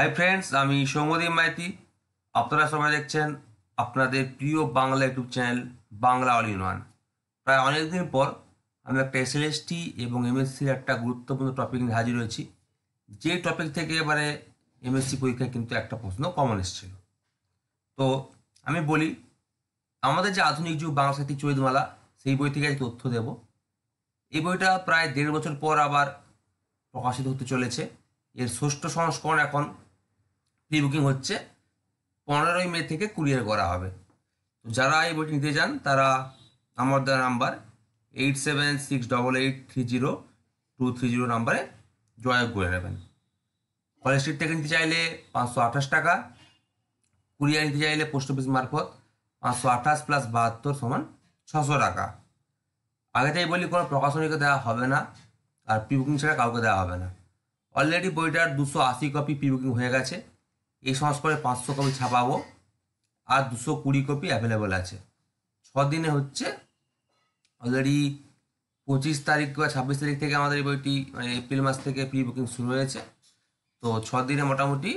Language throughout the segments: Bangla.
হাই ফ্রেন্ডস, আমি সৌম্যদীপ মাইতি। আপনারা সবাই দেখছেন আপনাদের প্রিয় Bangla YouTube channel Bangla all in one. প্রায় অনেকদিন পর আমি একটা এসএলএসটি এবং এমএসসির একটা গুরুত্বপূর্ণ টপিক নিয়ে হাজির হয়েছি, যে টপিক থেকে এবারে এমএসসি পরীক্ষায় কিন্তু একটা প্রশ্ন কমন এসেছিল। তো আমি বলি, আমাদের যে আধুনিক যুগ বাংলা সাহিত্যিক চৈতমালা, সেই বই থেকে তথ্য দেব। এই বইটা প্রায় 1.5 বছর পর আবার প্রকাশিত হতে চলেছে। এর ষষ্ঠ সংস্করণ এখন প্রি বুকিং হচ্ছে, 15ই মে থেকে কুরিয়ার করা হবে। তো যারা এই বইটি নিতে চান তারা আমার দেওয়া নাম্বার 8768830230 নাম্বারে যোগাযোগ করে নেবেন। কলেজ স্ট্রিট থেকে নিতে চাইলে 528 টাকা, কুরিয়ার নিতে চাইলে পোস্ট অফিস মারফত 528 + 72 = 600 টাকা। আগেতেই বলি, কোনো প্রকাশনীকে দেওয়া হবে না, আর প্রি বুকিং ছাড়া কাউকে দেওয়া হবে না। অলরেডি বইটার 280 কপি প্রি বুকিং হয়ে গেছে। এই সংস্করণে 500 কপি ছাপাবো, আর 220 কপি অ্যাভেলেবল আছে। 6 দিনে হচ্ছে। অলরেডি 25 তারিখ বা 26 তারিখ থেকে আমাদের এই বইটি, মানে এপ্রিল মাস থেকে প্রি বুকিং শুরু হয়েছে। তো 6 দিনে মোটামুটি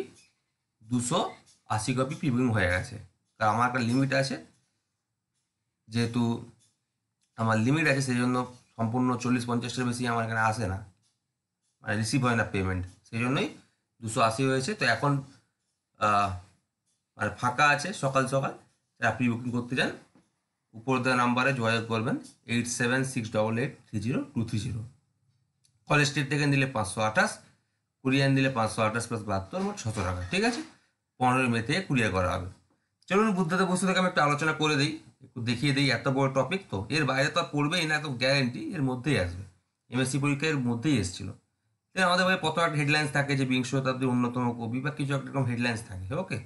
280 কপি প্রি বুকিং হয়ে গেছে। কারণ আমার একটা লিমিট আছে, যেহেতু আমার লিমিট আছে সেই জন্য সম্পূর্ণ 40-50টার বেশি আমার এখানে আসে না, মানে রিসিভ হয় না পেমেন্ট, সেই জন্যই 280 হয়েছে। তো এখন মানে ফাঁকা আছে সকাল সকাল। যারা প্রি বুকিং করতে চান উপর দেওয়া নাম্বারে যোগাযোগ করবেন, 8768830230। কলেজ স্ট্রিট থেকে নিলে 528, কুরিয়ার নিলে 528 + 72 মোট 600 টাকা। ঠিক আছে, 15ই মে থেকে কুরিয়ার করা হবে। চলুন বুদ্ধদেব বসু থেকে আমি একটা আলোচনা করে দিই, একটু দেখিয়ে দিই। এত বড় টপিক তো এর বাইরে তো আর পড়বেই না, এত গ্যারেন্টি এর মধ্যেই আসবে। এমএসসি পরীক্ষার মধ্যেই এসেছিল। আমাদের বইয়ে কত একটা হেডলাইন্স থাকে, যে বিংশ শতাব্দীর অন্যতম কবি বা কিছু একটা রকম হেডলাইন্স থাকে। ওকে,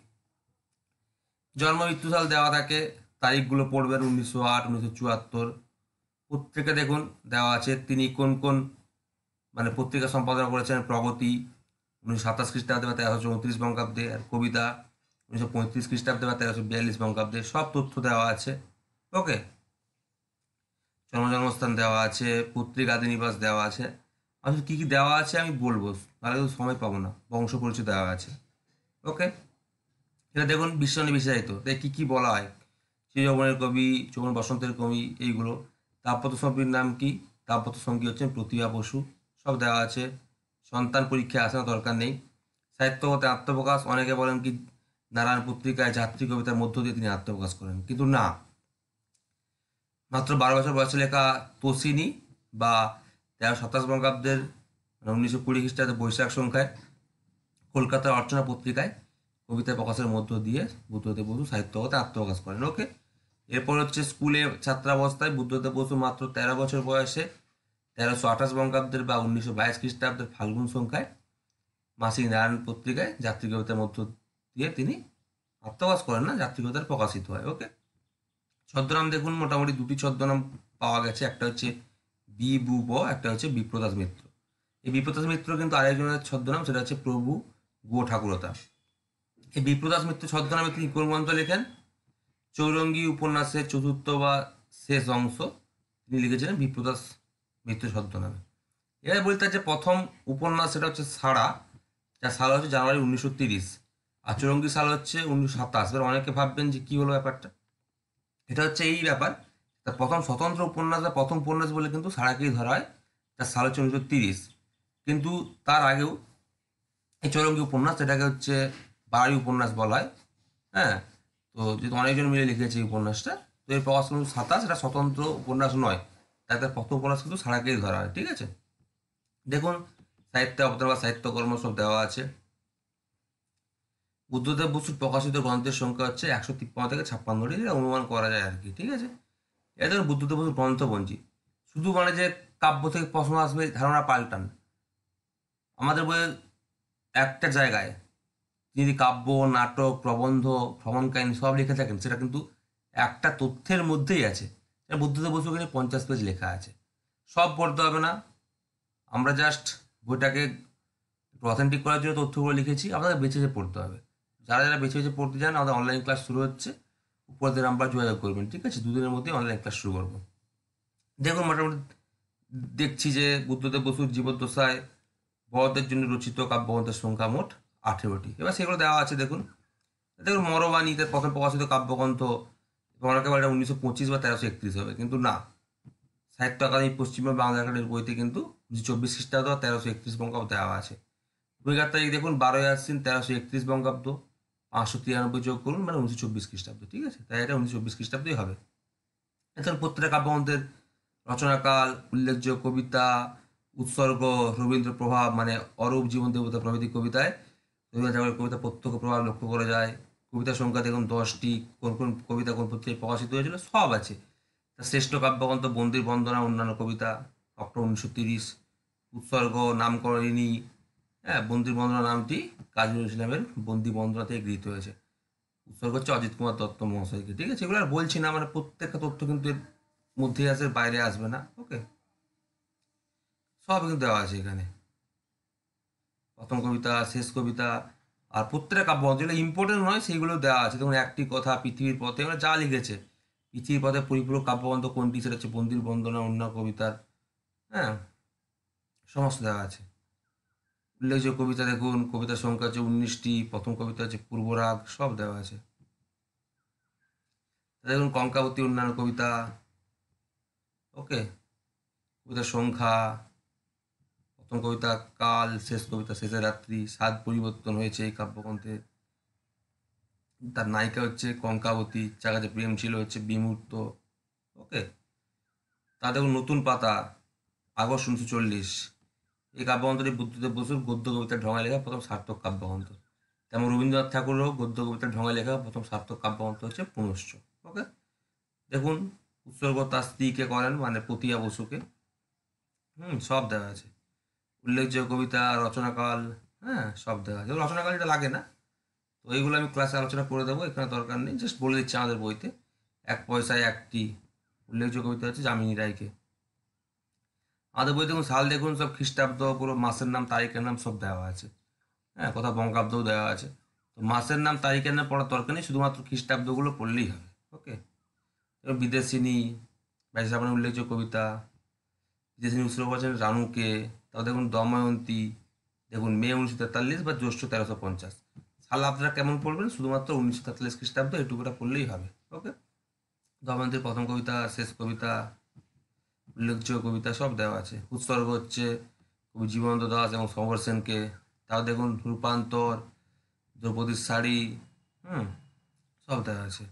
জন্ম মৃত্যু সাল দেওয়া থাকে, তারিখগুলো পড়বেন 1908, 1974। পত্রিকা দেখুন দেওয়া আছে, তিনি কোন কোন মানে পত্রিকা সম্পাদনা করেছেন। প্রগতি 1927 খ্রিস্টাব্দে বা 1334 বঙ্গাব্দে, আর কবিতা 1935 খ্রিস্টাব্দে বা 1342 বঙ্গাব্দে, সব তথ্য দেওয়া আছে। ওকে, জন্মস্থান দেওয়া আছে, পত্রিকা আদি নিবাস দেওয়া আছে। আসলে কী কী দেওয়া আছে আমি বলবো, তাহলে তো সময় পাবো না। বংশ পরিচয় দেওয়া আছে। ওকে, এটা দেখুন বিশ্বনী বিশেষায়িত, তাই কী কী বলা হয়। চিরযৌবনের কবি, যৌবন বসন্তের কবি, এইগুলো। তাপপত্র সঙ্গীর নাম কি? তাপপত্র সঙ্গী হচ্ছেন প্রতিভা বসু, সব দেওয়া আছে। সন্তান পরীক্ষায় আসে না, দরকার নেই। সাহিত্যগত আত্মপ্রকাশ, অনেকে বলেন কি নারায়ণ পত্রিকায় যাত্রী কবিতার মধ্য দিয়ে তিনি আত্মপ্রকাশ করেন, কিন্তু না। মাত্র 12 বছর বয়সে লেখা তসিনী বা 1327 বঙ্গাব্দের 1920 খ্রিস্টাব্দে বৈশাখ সংখ্যায় কলকাতার অর্চনা পত্রিকায় কবিতা প্রকাশের মধ্য দিয়ে বুদ্ধদেব বসু সাহিত্যগত আত্মপ্রকাশ করেন। ওকে, এরপর হচ্ছে স্কুলে ছাত্রাবস্থায় বুদ্ধদেব বসু মাত্র 13 বছর বয়সে 1328 বঙ্গাব্দের বা 1922 খ্রিস্টাব্দের ফাল্গুন সংখ্যায় মাসিক নারায়ণ পত্রিকায় যাত্রী কবিতার মধ্য দিয়ে তিনি আত্মপ্রকাশ করেন, না যাত্রী কবিতার প্রকাশিত হয়। ওকে, ছদ্মনাম দেখুন, মোটামুটি 2টি ছদ্মনাম পাওয়া গেছে। একটা হচ্ছে বি.বু.ব, একটা হচ্ছে বিপ্রদাস মিত্র। এই বিপ্রদাস মিত্র কিন্তু আরেকজনের ছদ্মনাম, সেটা হচ্ছে প্রভু গো ঠাকুরতা। এই বিপ্রদাস মিত্র ছদ্মনামে তিনি কোন গ্রন্থ লেখেন? চৌরঙ্গী উপন্যাসের চতুর্থ বা শেষ অংশ তিনি লিখেছিলেন বিপ্রদাস মিত্র ছদ্মনামে। এবার বলতে যে প্রথম উপন্যাস, সেটা হচ্ছে সাড়া, যার সাল হচ্ছে জানুয়ারি 1930, আর চৌরঙ্গী সাল হচ্ছে 1927। এবার অনেকে ভাববেন যে কী হলো ব্যাপারটা। এটা হচ্ছে এই ব্যাপার, তার প্রথম স্বতন্ত্র উপন্যাস বা প্রথম উপন্যাস বলে কিন্তু সাড়াকেই ধরা হয়, তার সাল হচ্ছে 1930। কিন্তু তার আগেও এই চৌরঙ্গী উপন্যাস, এটাকে হচ্ছে বাড়ি উপন্যাস বলা হয়। হ্যাঁ, তো যেহেতু অনেকজন মিলে লিখেছে এই উপন্যাসটা, তো এর প্রকাশ 1927, এটা স্বতন্ত্র উপন্যাস নয়, তাই তার প্রথম উপন্যাস কিন্তু সাড়াকেই ধরা হয়। ঠিক আছে, দেখুন সাহিত্য অবতার বা সাহিত্যকর্ম সব দেওয়া আছে। বুদ্ধদেব বসুর প্রকাশিত গ্রন্থের সংখ্যা হচ্ছে 153 থেকে 56টি, এটা অনুমান করা যায় আর কি। ঠিক আছে, এটা ধরুন বুদ্ধদেব বসুর গ্রন্থপঞ্জি। শুধু মানে যে কাব্য থেকে প্রশ্ন আসবে ধারণা পাল্টান। আমাদের বইয়ের একটা জায়গায় যদি কাব্য, নাটক, প্রবন্ধ, ভ্রমণ কাহিনী সব লিখে থাকেন, সেটা কিন্তু একটা তথ্যের মধ্যেই আছে। এটা বুদ্ধদেব বসু কিন্তু 50 পেজ লেখা আছে। সব পড়তে হবে না, আমরা জাস্ট বইটাকে একটু অথেন্টিক করার জন্য তথ্যগুলো লিখেছি, আপনাদের বেছে বেছে পড়তে হবে। যারা যারা বেছে বেছে পড়তে চান, আমাদের অনলাইন ক্লাস শুরু হচ্ছে, উপরের নাম্বার যোগাযোগ করবেন। ঠিক আছে, 2 দিনের মধ্যেই অনলাইন ক্লাস শুরু করবো। দেখুন মোটামুটি দেখছি যে বুদ্ধদেব বসুর জীবদ্দশায় বড়দের জন্য রচিত কাব্যগ্রন্থের সংখ্যা মোট 18টি। এবার সেগুলো দেওয়া আছে দেখুন। দেখুন মরবাণী তার প্রথম প্রকাশিত কাব্যগ্রন্থ, এবং অনেকে বলে এটা 1925 বা 1331 হবে, কিন্তু না। সাহিত্য একাডেমি পশ্চিমবঙ্গ বাংলা একাডেমির বইতে কিন্তু 1924 খ্রিস্টাব্দ বা 1331 বঙ্গাব্দ দেওয়া আছে। বইকার তারিখ দেখুন 12ই আশ্বিন 1331 বঙ্গাব্দ, 593 যোগ করুন মানে 1924 খ্রিস্টাব্দ, ঠিক আছে? তাই এটা 1924 খ্রিস্টাব্দই হবে। এছাড়া প্রত্যেকটা কাব্যগ্রন্থের রচনাকাল, উল্লেখযোগ্য কবিতা, উৎসর্গ, রবীন্দ্র প্রভাব মানে অরূপ, জীবন দেবতা প্রভৃতি কবিতায় রবীন্দ্রনাথ ঠাকুরের কবিতা প্রত্যক্ষ প্রভাব লক্ষ্য করা যায়। কবিতার সংখ্যা দেখুন 10টি, কোন কোন কবিতা কোন পত্রিকায় প্রকাশিত হয়েছিল সব আছে। তার শ্রেষ্ঠ কাব্যগ্রন্থ বন্দির বন্দনা অন্যান্য কবিতা, অক্টোবর 1930। উৎসর্গ, নামকরণী, হ্যাঁ, বন্দির বন্দনা নামটি কাজী নজরুল ইসলামের বন্দি বন্দনা থেকে গৃহীত হয়েছে। উৎসর্গ হচ্ছে অজিত কুমার দত্ত মহাশয়কে, ঠিক আছে? এগুলো আর বলছি না, মানে প্রত্যেকটা তথ্য কিন্তু এর মধ্যে আসে, বাইরে আসবে না। ওকে, সব কিন্তু দেওয়া আছে এখানে, প্রথম কবিতা, শেষ কবিতা, আর প্রত্যেকটা কাব্য যেগুলো ইম্পর্টেন্ট নয় সেইগুলো দেওয়া আছে। দেখুন একটি কথা, পৃথিবীর পথে, মানে যা লিখেছে, পৃথিবীর পথে পরিপূরক কাব্যগ্রন্থ কোনটি, সেটা হচ্ছে বন্দির বন্দনা অন্য কবিতার, হ্যাঁ, সমস্ত দেওয়া আছে। উল্লেখযোগ্য কবিতা দেখুন, কবিতার সংখ্যা হচ্ছে 19টি, প্রথম কবিতা হচ্ছে পূর্বরাগ, সব দেওয়া আছে। দেখুন কঙ্কাবতী অন্যান্য কবিতা, ওকে, কবিতার সংখ্যা, প্রথম কবিতা কাল, শেষ কবিতা শেষের রাত্রি, স্বাদ পরিবর্তন হয়েছে এই কাব্যগ্রন্থে। তার নায়িকা হচ্ছে কঙ্কাবতী, যার কাছে প্রেম ছিল হচ্ছে বিমূর্ত, ওকে। তা দেখুন নতুন পাতা, আগস্ট 1940, এই কাব্যগ্রন্থটি বুদ্ধদেব বসুর গদ্য কবিতার ঢঙায় লেখা প্রথম সার্থক কাব্যগ্রন্থ। তেমন রবীন্দ্রনাথ ঠাকুরও গদ্য কবিতার ঢঙায় লেখা প্রথম সার্থক কাব্যগ্রন্থ হচ্ছে পুনশ্চ, ওকে। দেখুন উৎসর্গ তার স্ত্রীকে করেন মানে পতিয়া বসুকে, সব দেওয়া আছে। উল্লেখযোগ্য কবিতা, রচনাকাল, হ্যাঁ, সব দেওয়া আছে। রচনাকাল এটা লাগে না, তো এইগুলো আমি ক্লাসে আলোচনা করে দেবো, এখানে দরকার নেই, জাস্ট বলে দিচ্ছি আমাদের বইতে। এক পয়সায় একটি উল্লেখযোগ্য কবিতা হচ্ছে যামিনী রায়কে। আমাদের বই দেখুন সাল দেখুন, সব খ্রিস্টাব্দ, পুরো মাসের নাম, তারিখের নাম সব দেওয়া আছে, হ্যাঁ, কোথাও বঙ্গাব্দও দেওয়া আছে। তো মাসের নাম, তারিখের নাম পড়ার দরকার নেই, শুধুমাত্র খ্রিস্টাব্দগুলো পড়লেই হবে, ওকে। এবার বিদেশিনী, বাইশ শ্রাবণের উল্লেখযোগ্য কবিতা, বিদেশিনী উৎসর্গ করেছেন রানুকে। তাও দেখুন দময়ন্তী, দেখুন মে 1943 বা জ্যৈষ্ঠ 1350। সাল আপনারা কেমন পড়বেন, শুধুমাত্র 1943 খ্রিস্টাব্দ এটুকুটা পড়লেই হবে, ওকে। দময়ন্তীর প্রথম কবিতা, শেষ কবিতা, উল্লেখযোগ্য কবিতা সব দেওয়া আছে। উৎসর্গ হচ্ছে কবি জীবনানন্দ দাশ এবং সমর সেনকে। তাও দেখুন রূপান্তর, দ্রৌপদীর শাড়ি, হুম, সব দেওয়া আছে।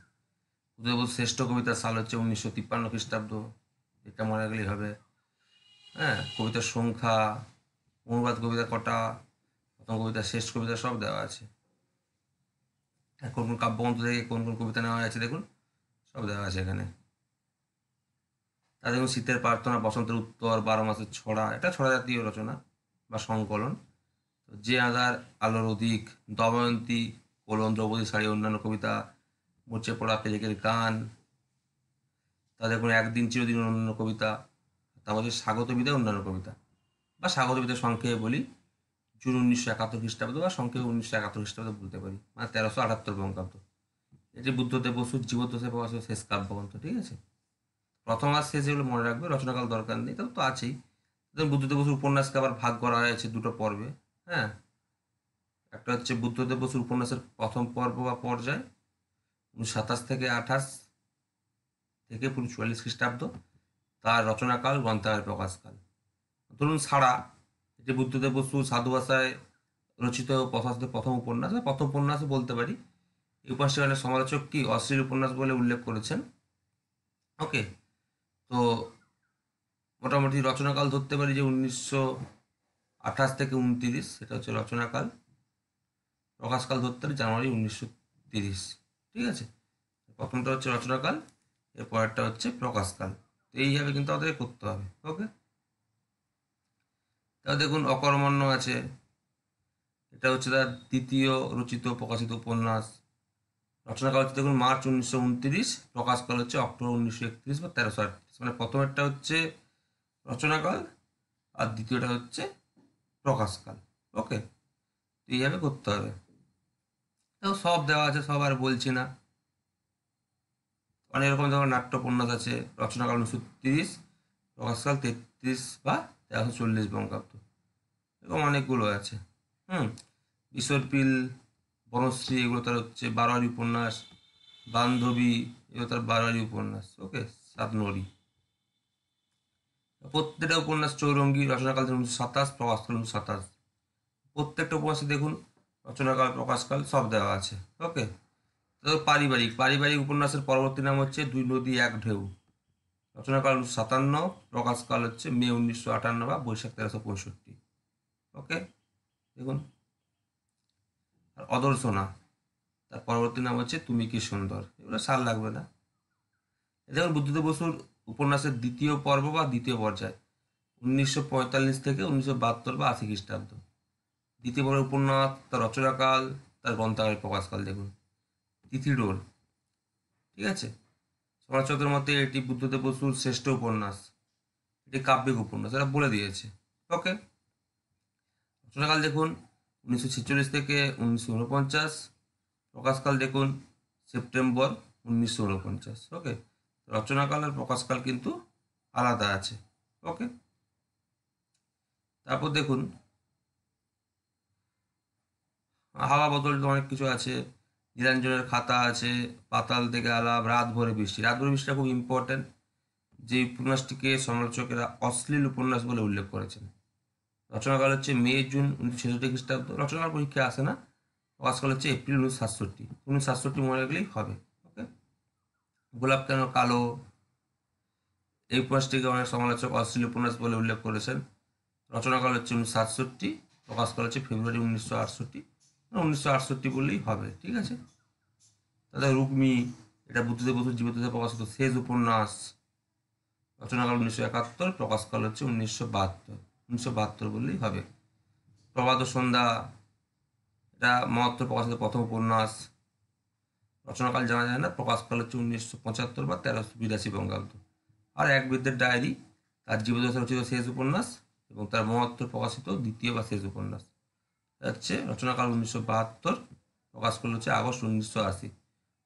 উদয়বোধ শ্রেষ্ঠ কবিতার সাল হচ্ছে 1953 খ্রিস্টাব্দ, এটা মনে গেলেই হবে, হ্যাঁ। কবিতার সংখ্যা, অনুবাদ কবিতা কটা, প্রথম কবিতা, শেষ কবিতা সব দেওয়া আছে। হ্যাঁ, কোন কোন কাব্যগ্রন্থ থেকে কোন কোন কবিতা নেওয়া আছে দেখুন, সব দেওয়া আছে এখানে। তা দেখুন শীতের প্রার্থনা, বসন্তের উত্তর, 12 মাসের ছড়া, এটা ছড়া জাতীয় রচনা বা সংকলন। তো যে আধার আলোর অধিক, দময়ন্তী, কোলন, দ্রৌপদী শাড়ি, অন্যান্য কবিতা, মরচে পড়া পেরেকের গান। তা দেখুন একদিন চিরদিন, অন্যান্য কবিতা। তারপর হচ্ছে স্বাগত বিদায়, অন্যান্য কবিতা, বা স্বাগত বিদায় সংক্ষেপে বলি জুন 1971 খ্রিস্টাব্দ, বা সংক্ষেপে 1971 খ্রিস্টাব্দ বলতে পারি, মানে 1378 বঙ্গাব্দ। এটি বুদ্ধদেব বসুর জীবদ্দশায় প্রকাশিত শেষ কাব্যগ্রন্থ, ঠিক আছে। প্রথম আর শেষ এগুলো মনে রাখবে, রচনাকাল দরকার নেই, তবে তো আছেই। বুদ্ধদেব বসুর উপন্যাসকে আবার ভাগ করা হয়েছে দুটো পর্বে, হ্যাঁ। একটা হচ্ছে বুদ্ধদেব বসুর উপন্যাসের প্রথম পর্ব বা পর্যায় 1927 থেকে 28 থেকে পুরো 44 খ্রিস্টাব্দ, তার রচনাকাল, গ্রন্থাগারের প্রকাশকাল। ধরুন সাড়া, এটি বুদ্ধদেব বসু সাধু ভাষায় রচিত প্রকাশিত প্রথম উপন্যাস, বা প্রথম উপন্যাস বলতে পারি। এই উপন্যাসের সমালোচক কি অশ্লীল উপন্যাস বলে উল্লেখ করেছেন, ওকে। তো মোটামুটি রচনাকাল ধরতে পারি যে 1928 থেকে 29, সেটা হচ্ছে রচনাকাল। প্রকাশকাল ধরতে পারি জানুয়ারি 1930, ঠিক আছে। প্রথমটা হচ্ছে রচনাকাল, এর পরেরটা হচ্ছে প্রকাশকাল। তো এইভাবে কিন্তু আমাদের করতে হবে, ওকে। তা দেখুন অকর্মণ্য আছে, এটা হচ্ছে তার দ্বিতীয় রচিত প্রকাশিত উপন্যাস। রচনাকাল হচ্ছে দেখুন মার্চ 1929, প্রকাশকাল হচ্ছে অক্টোবর 1931 বা 1338, মানে প্রথমেরটা হচ্ছে রচনাকাল আর দ্বিতীয়টা হচ্ছে প্রকাশকাল, ওকে। তো এইভাবে করতে হবে। তো সব দেওয়া আছে, সব আর বলছি না। অনেক রকম ধরনের নাট্য উপন্যাস আছে। রচনাকাল 1930, প্রকাশকাল 33 বা 1340 বঙ্গাব্দ, এরকম অনেকগুলো আছে, হুম। ঈশ্বরপিল, বনশ্রী এগুলো তার হচ্ছে বারোয়ারি উপন্যাস, বান্ধবী এগুলো তার বারোয়ারি উপন্যাস। ওকে, সাতনরি। প্রত্যেকটা উপন্যাস চৌরঙ্গী, রচনাকাল 1927, প্রকাশকাল 1927। প্রত্যেকটা উপন্যাসে দেখুন রচনাকাল, প্রকাশকাল সব দেওয়া আছে। ওকে, তো পারিবারিক পারিবারিক উপন্যাসের পরবর্তী নাম হচ্ছে দুই নদী এক ঢেউ। রচনাকাল 1957, প্রকাশকাল হচ্ছে মে 1958 বা বৈশাখ 1365। ওকে, দেখুন। আর অদর্শনা, তার পরবর্তী নাম হচ্ছে তুমি কি সুন্দর। এগুলো সাল লাগবে না। দেখুন বুদ্ধদেব বসুর উপন্যাসের দ্বিতীয় পর্ব বা দ্বিতীয় পর্যায় 1945 থেকে 1972 বা 80 খ্রিস্টাব্দ। দ্বিতীয় পর্ব উপন্যাস, তার রচনাকাল, তার গ্রন্থাগারের প্রকাশকাল দেখুন। তিথিডোর, ঠিক আছে। সমালোচকদের মতে এটি বুদ্ধদেব বসুর শ্রেষ্ঠ উপন্যাস, এটি কাব্যিক উপন্যাস, এটা বলে দিয়েছে। ওকে, রচনাকাল দেখুন 1946 থেকে 1949, প্রকাশকাল দেখুন সেপ্টেম্বর 1949। ওকে, রচনাকাল আর প্রকাশকাল কিন্তু আলাদা আছে। ওকে, তারপর দেখুন হাওয়া বদল অনেক কিছু আছে, নীলাঞ্জনের খাতা আছে, পাতাল থেকে আলাপ, রাত ভরে বৃষ্টি। রাত ভরে বৃষ্টিটা খুব ইম্পর্টেন্ট, যে উপন্যাসটিকে সমালোচকেরা অশ্লীল উপন্যাস বলে উল্লেখ করেছেন। রচনাকাল হচ্ছে মে জুন 1966 খ্রিস্টাব্দ। রচনাকাল পরীক্ষা আসে না। প্রকাশকাল হচ্ছে এপ্রিল 1967। 1967 মনে রাখলেই হবে। ওকে, গোলাপ কেন কালো, এই উপন্যাসটিকে অনেক সমালোচক অশ্লীল উপন্যাস বলে উল্লেখ করেছেন। রচনাকাল হচ্ছে 1967, প্রকাশকাল হচ্ছে ফেব্রুয়ারি 1968। 1968 বললেই হবে, ঠিক আছে। তাদের রুক্মি, এটা বুদ্ধদেব বসুর জীবিততে প্রকাশিত শেষ উপন্যাস। রচনাকাল 1971, প্রকাশকাল হচ্ছে 1972। 1972 বললেই হবে। প্রভাত সন্ধ্যা, এটা মহাত্ম প্রকাশিত প্রথম উপন্যাস। রচনাকাল জানা যায় না, প্রকাশকাল হচ্ছে 1975 বা 1382 বঙ্গাব্দ। আর এক বৃদ্ধের ডায়েরি, তার জীবদ্দশায় রচিত শেষ উপন্যাস এবং তার মহত্ব প্রকাশিত দ্বিতীয় বা শেষ উপন্যাস। হচ্ছে রচনাকাল 1972, প্রকাশকাল হচ্ছে আগস্ট 1980।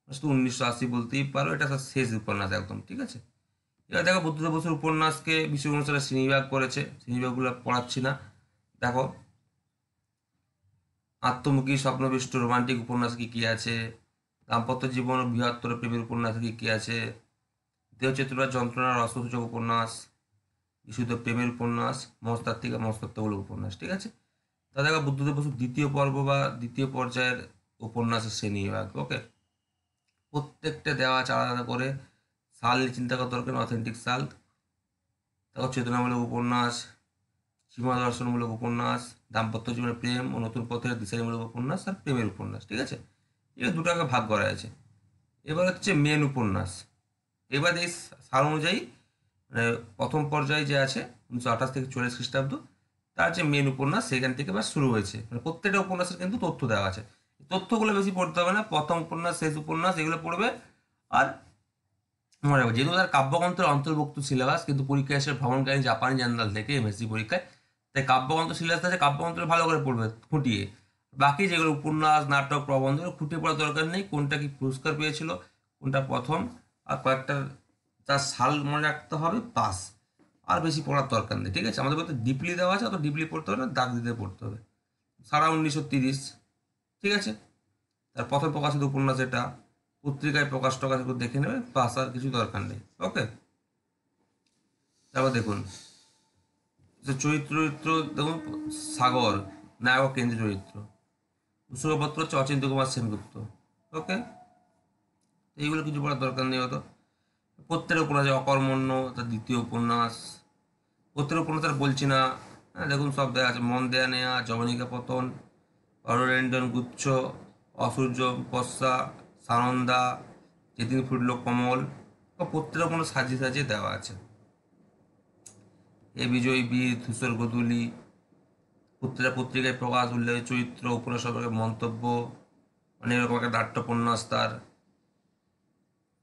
1980 বলতেই পারো, এটা তার শেষ উপন্যাস একদম, ঠিক আছে। এবার দেখো বুদ্ধদেব বসুর উপন্যাসকে বিষয় অনুসারে শ্রেণীবিভাগ করেছে, শ্রেণীবিভাগগুলো পড়াচ্ছি না। দেখো আত্মমুখী, স্বপ্নবিষ্ট, রোমান্টিক উপন্যাস কি কি আছে, দাম্পত্য জীবন ও বৃহত্তর প্রেমের উপন্যাস কি কি আছে, দেহচেতনা, যন্ত্রণার রসসূচক উপন্যাস, বিশুদ্ধ প্রেমের উপন্যাস, মনস্তাত্ত্বিক মনস্তত্ত্বমূলক উপন্যাস, ঠিক আছে। তা দেখো বুদ্ধদেব বসুর দ্বিতীয় পর্ব বা দ্বিতীয় পর্যায়ের উপন্যাসের শ্রেণীবিভাগ। ওকে, প্রত্যেকটা দেওয়া আছে আলাদা করে। সাল নিয়ে চিন্তা করা দরকার, অথেন্টিক সাল। দেখো চেতনামূলক উপন্যাস, সীমা দর্শনমূলক উপন্যাস, দাম্পত্য জীবনের প্রেম ও নতুন পথের দিশারিমূলক উপন্যাস, আর প্রেমের উপন্যাস, ঠিক আছে। এটা দুটাকে ভাগ করা আছে। এবার হচ্ছে মেন উপন্যাস। এবার এই সাল অনুযায়ী মানে প্রথম পর্যায়ে যে আছে 1928 থেকে 1940 খ্রিস্টাব্দ, তার যে মেন উপন্যাস সেখান থেকে এবার শুরু হয়েছে। মানে প্রত্যেকটা উপন্যাসের কিন্তু তথ্য দেওয়া আছে। তথ্যগুলো বেশি পড়তে হবে না, প্রথম উপন্যাস, শেষ উপন্যাস এগুলো পড়বে। আর মনে রাখবে, যেহেতু তার কাব্যগ্রন্থের অন্তর্ভুক্ত সিলেবাস, কিন্তু পরীক্ষায় এসে ভ্রমণকারী জাপানি জার্নাল থেকে এমএসসি পরীক্ষায়, তাই কাব্যগ্রন্থ সিলেবাস আছে, কাব্যগ্রন্থ ভালো করে পড়বে খুঁটিয়ে। বাকি যেগুলো উপন্যাস, নাটক, প্রবন্ধ খুঁটিয়ে পড়ার দরকার নেই। কোনটা কি পুরস্কার পেয়েছিল, কোনটা প্রথম, আর কয়েকটা তার সাল মনে রাখতে হবে, পাস। আর বেশি পড়ার দরকার নেই, ঠিক আছে। আমাদের বলতে ডিপলি দেওয়া আছে, অত ডিপলি পড়তে হবে না, দাগ দিতে পড়তে হবে। সারা 1930, ঠিক আছে। তার প্রথম প্রকাশিত উপন্যাস এটা, পত্রিকায় প্রকাশ টকাশ করে দেখে নেবে, পাস, আর কিছু দরকার নেই। ওকে, তারপর দেখুন চরিত্র দেখুন, সাগর নায়ক কেন্দ্রীয় চরিত্র। উৎসর্গপত্র হচ্ছে অচিন্ত্য কুমার সেনগুপ্ত। ওকে, এইগুলো কিছু পড়ার দরকার নেই হতো। প্রত্যেকের উপন্যাস, অকর্মণ্য তার দ্বিতীয় উপন্যাস। প্রত্যেকের উপন্যাস আর বলছি না, হ্যাঁ দেখুন সব দেওয়া আছে। মন দেয়া নেয়া, জবনিকা পতন, অরোরেন্ডন গুচ্ছ, অসূর্য পশ্চা, সানন্দা, যেদিন ফুটল কমল, প্রত্যেকের উপন্যাস সাজিয়ে সাজিয়ে দেওয়া আছে। এ বিজয় বীর, ধূসর গোধূলি, পত্রিকায় প্রকাশ, উল্লেখ চরিত্র, উপন্যাস সম্পর্কে মন্তব্য, অনেক রকম একটা নাট্যপন্যাস তার,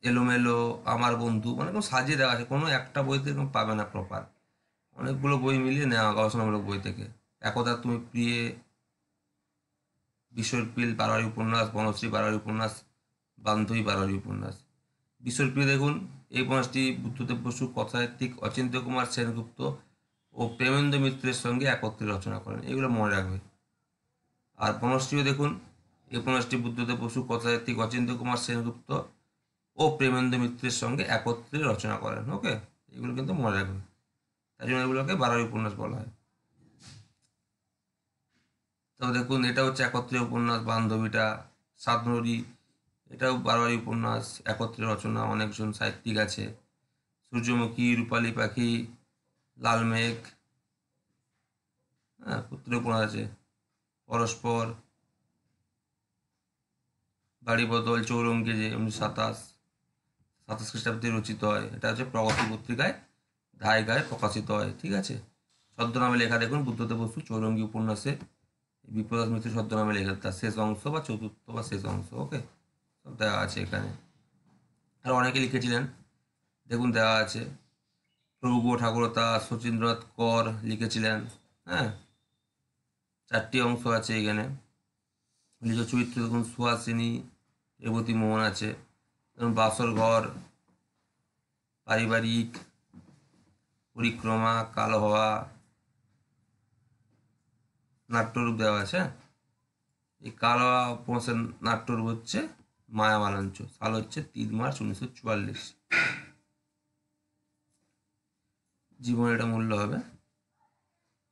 এলোমেলো, আমার বন্ধু, মানে কোনো সাজিয়ে দেওয়া আছে। কোনো একটা বইতে এরকম পাবে না প্রপার, অনেকগুলো বই মিলিয়ে নেওয়া গবেষণামূলক বই থেকে। একদা তুমি প্রিয়ে, বিশ্বরপিল বারোয়ারি উপন্যাস, বনশ্রী বারোয়ারি উপন্যাস, বান্ধবী বারোয়ারি উপন্যাস। বিশ্বরপ্রিয় দেখুন, এই উপন্যাসটি বুদ্ধদেব বসু কথাসাহিত্যিক অচিন্ত্য কুমার সেনগুপ্ত ও প্রেমেন্দ্র মিত্রের সঙ্গে একত্রে রচনা করেন। এগুলো মনে রাখবে। আর বনশ্রীও দেখুন, এই উপন্যাসটি বুদ্ধদেব বসু, কথাসাহিত্যিক অচিন্ত্য কুমার সেনগুপ্ত ও প্রেমেন্দ্র মিত্রের সঙ্গে একত্রে রচনা করেন। ওকে, এগুলো কিন্তু মনে রাখবেন, তাই জন্য এগুলোকে বারোই উপন্যাস বলা হয়। তো দেখুন, এটা হচ্ছে একত্রে উপন্যাস। বান্ধবীটা, সাতনরী, এটাও বারোয়ারি উপন্যাস, একত্রে রচনা, অনেকজন সাহিত্যিক আছে। সূর্যমুখী, রূপালী পাখি, লাল মেঘ, হ্যাঁ, পুত্র উপন্যাস আছে। পরস্পর, বাড়ি বদল, চৌরঙ্গি, যে 1927 খ্রিস্টাব্দে রচিত হয়। এটা হচ্ছে প্রগতি পত্রিকায় ধাইগায় প্রকাশিত হয়। ঠিক আছে, ছদ্মনামে লেখা দেখুন, বুদ্ধদেব বসু চৌরঙ্গি উপন্যাসে বিপ্রদাস মিত্র ছদ্মনামে লেখা, তার শেষ অংশ বা চতুর্থ বা শেষ অংশ। ওকে, সব দেওয়া আছে এখানে। আর অনেকে লিখেছিলেন, দেখুন দেওয়া আছে। প্রভু ঠাকুরতা, শচীন্দ্রনাথ কর লিখেছিলেন। হ্যাঁ, 4টি অংশ আছে এখানে। নিজ চরিত্র দেখুন, সুহাসিনী, রেবতী মোহন আছে। যেমন বাসর ঘর, পারিবারিক, পরিক্রমা, কালো হওয়া, নাট্যরূপ দেওয়া আছে। এই কালো হওয়া উপন্যাসের নাট্যরূপ হচ্ছে মায়া মালঞ্চ। সাল হচ্ছে 3 মার্চ 1944। জীবনের এটা মূল্য হবে।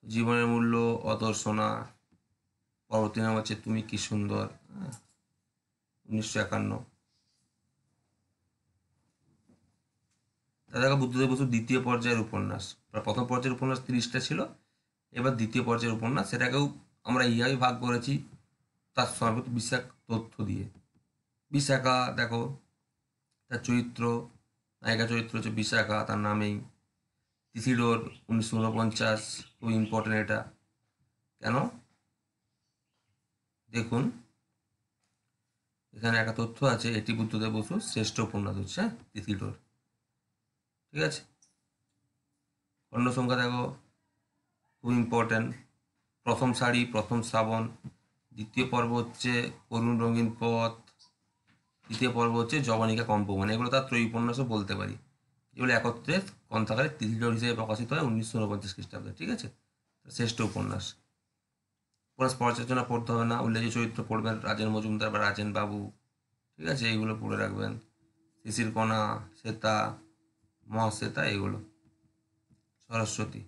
জীবনের মূল্য, অদর্শনা, পরবর্তী নাম হচ্ছে তুমি কি সুন্দর, 1951। তা দেখো, বুদ্ধদেব বসুর দ্বিতীয় পর্যায়ের উপন্যাস। প্রথম পর্যায়ের উপন্যাস 30টা ছিল, এবার দ্বিতীয় পর্যায়ের উপন্যাস, সেটাকেও আমরা এইভাবে ভাগ করেছি তার সর্বোচ্চ বিশাখ তথ্য দিয়ে। বিশাখা দেখো, তার চরিত্র, নায়িকা চরিত্র হচ্ছে বিশাখা, তার নামেই। তিথিডোর 1949, খুব ইম্পর্টেন্ট এটা। কেন দেখুন, এখানে একটা তথ্য আছে, এটি বুদ্ধদেব বসুর শ্রেষ্ঠ উপন্যাস হচ্ছে তিথিডোর। ঠিক আছে, খণ্ড সংখ্যা দেখো, খুব ইম্পর্টেন্ট। প্রথম শাড়ি, প্রথম শ্রাবণ, দ্বিতীয় পর্ব হচ্ছে করুণ রঙিন পথ, তৃতীয় পর্ব হচ্ছে জবনিকা কম্পমান। এগুলো তার ত্রয়ী উপন্যাসও বলতে পারি। এগুলো একত্রে গ্রন্থাগারে তিথিডোর হিসেবে প্রকাশিত হয় 1949 খ্রিস্টাব্দে। ঠিক আছে, শ্রেষ্ঠ উপন্যাস। উপন্যাস পর্যালোচনা পড়তে হবে না, উল্লেখ্য চরিত্র পড়বেন রাজেন মজুমদার বা রাজেন বাবু। ঠিক আছে, এইগুলো পড়ে রাখবেন। শিশির কণা, শ্বেতা, মহাশ্বেতা, এগুলো। সরস্বতী,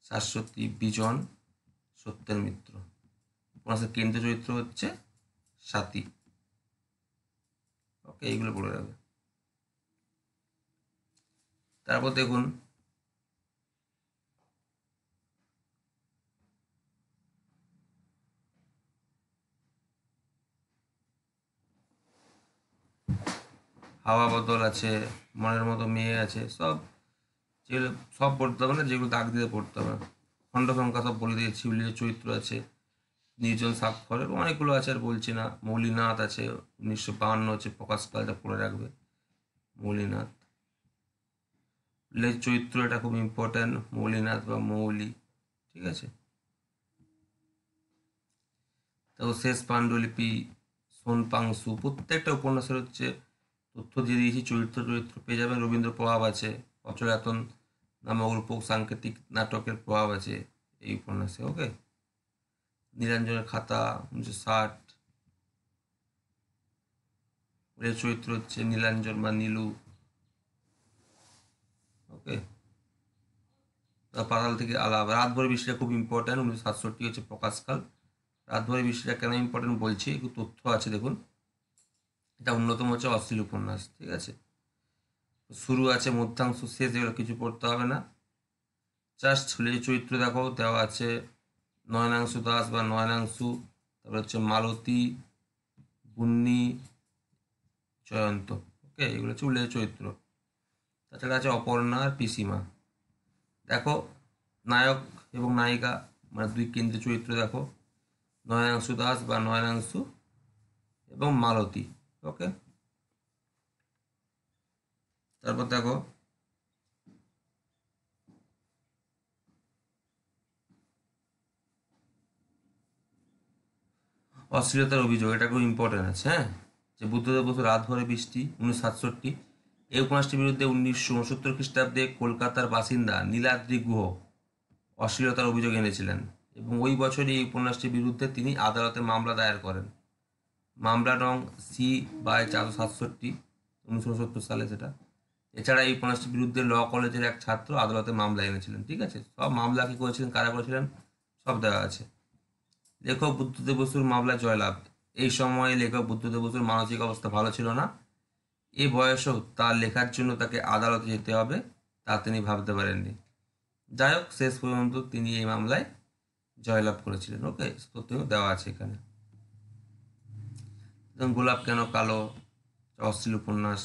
শাশ্বতী, বিজন, সত্যের মিত্র। উপন্যাসের কেন্দ্রীয় চরিত্র হচ্ছে স্বাতী। ওকে, এইগুলো পড়ে রাখবে। তারপর দেখুন, হাওয়া বদল আছে, মনের মতো মেয়ে আছে, সব যেগুলো সব পড়তে হবে না, যেগুলো দাগ দিয়ে পড়তে হবে। খণ্ড সংখ্যা সব বলে দিয়েছি। উল্লেখ্য চরিত্র আছে নির্জন স্বাক্ষর, এবং অনেকগুলো আছে, আর বলছি না। মৌলিনাথ আছে, 1952 হচ্ছে প্রকাশকালটা পড়ে রাখবে। মৌলিনাথ, উল্লেখ্য চরিত্র, এটা খুব ইম্পর্ট্যান্ট, মৌলিনাথ বা মৌলি। ঠিক আছে, তো শেষ পাণ্ডুলিপি, সোন পাংশু, প্রত্যেকটা উপন্যাসের হচ্ছে তথ্য দিয়ে দিয়েছি। চরিত্র চরিত্র পেয়ে যাবেন। রবীন্দ্র প্রভাব আছে, অচলায়তন নামক রূপক সাংকেতিক নাটকের প্রভাব আছে এই উপন্যাসে। ওকে, নীলাঞ্জনের খাতা 1960, এর চরিত্র হচ্ছে নীলাঞ্জন বা নীলু। ওকে, পাতাল থেকে আলাপ, রাতভর বৃষ্টিটা খুব ইম্পর্ট্যান্ট, 1967 হচ্ছে প্রকাশকাল। রাতভর বৃষ্টিটা কেন ইম্পর্টেন্ট বলছি, একটু তথ্য আছে দেখুন। এটা অন্যতম হচ্ছে অশ্লীল উপন্যাস। ঠিক আছে, শুরু আছে, মধ্যাংশ, শেষ, এগুলো কিছু পড়তে হবে না। জাস্ট ছেলে চরিত্র দেখো, দেওয়া আছে নয়নাংশু দাস বা নয়নাংশু, তারপরে হচ্ছে মালতী, বুন্নি, জয়ন্ত। ওকে, এগুলো হচ্ছে উল্লেখ্য চরিত্র। তাছাড়া আছে অপর্ণা আর পিসিমা। দেখো, নায়ক এবং নায়িকা, মানে দুই কেন্দ্রীয় চরিত্র দেখো, নয়নাংশু দাস বা নয়নাংশু এবং মালতী। ওকে, তারপর দেখো, অশ্লীলতার অভিযোগ, এটা খুব ইম্পর্টেন্ট আছে। হ্যাঁ, যে বুদ্ধদেব বসু রাতভরে বৃষ্টি 1967, এই উপন্যাসটির বিরুদ্ধে 1969 খ্রিস্টাব্দে কলকাতার বাসিন্দা নীলাদ্রি গুহ অশ্লীলতার অভিযোগ এনেছিলেন। এবং ওই বছরই এই উপন্যাসটির বিরুদ্ধে তিনি আদালতে মামলা দায়ের করেন। মামলা নং C/467, 1969 সালে সেটা। এছাড়া এই উপন্যাসটির বিরুদ্ধে ল কলেজের এক ছাত্র আদালতে মামলা এনেছিলেন। ঠিক আছে, সব মামলা কি করেছিলেন, কারা করেছিলেন, সব দেওয়া আছে। লেখক বুদ্ধদেব বসুর মামলায় জয়লাভ। এই সময়ে লেখক বুদ্ধদেব বসুর মানসিক অবস্থা ভালো ছিল না। এই বয়সেও তার লেখার জন্য তাকে আদালতে যেতে হবে তা তিনি ভাবতে পারেননি। যাই হোক, শেষ পর্যন্ত তিনি এই মামলায় জয়লাভ করেছিলেন। ওকে, তথ্য দেওয়া আছে এখানে। গোলাপ কেন কালো, অশ্লীল উপন্যাস।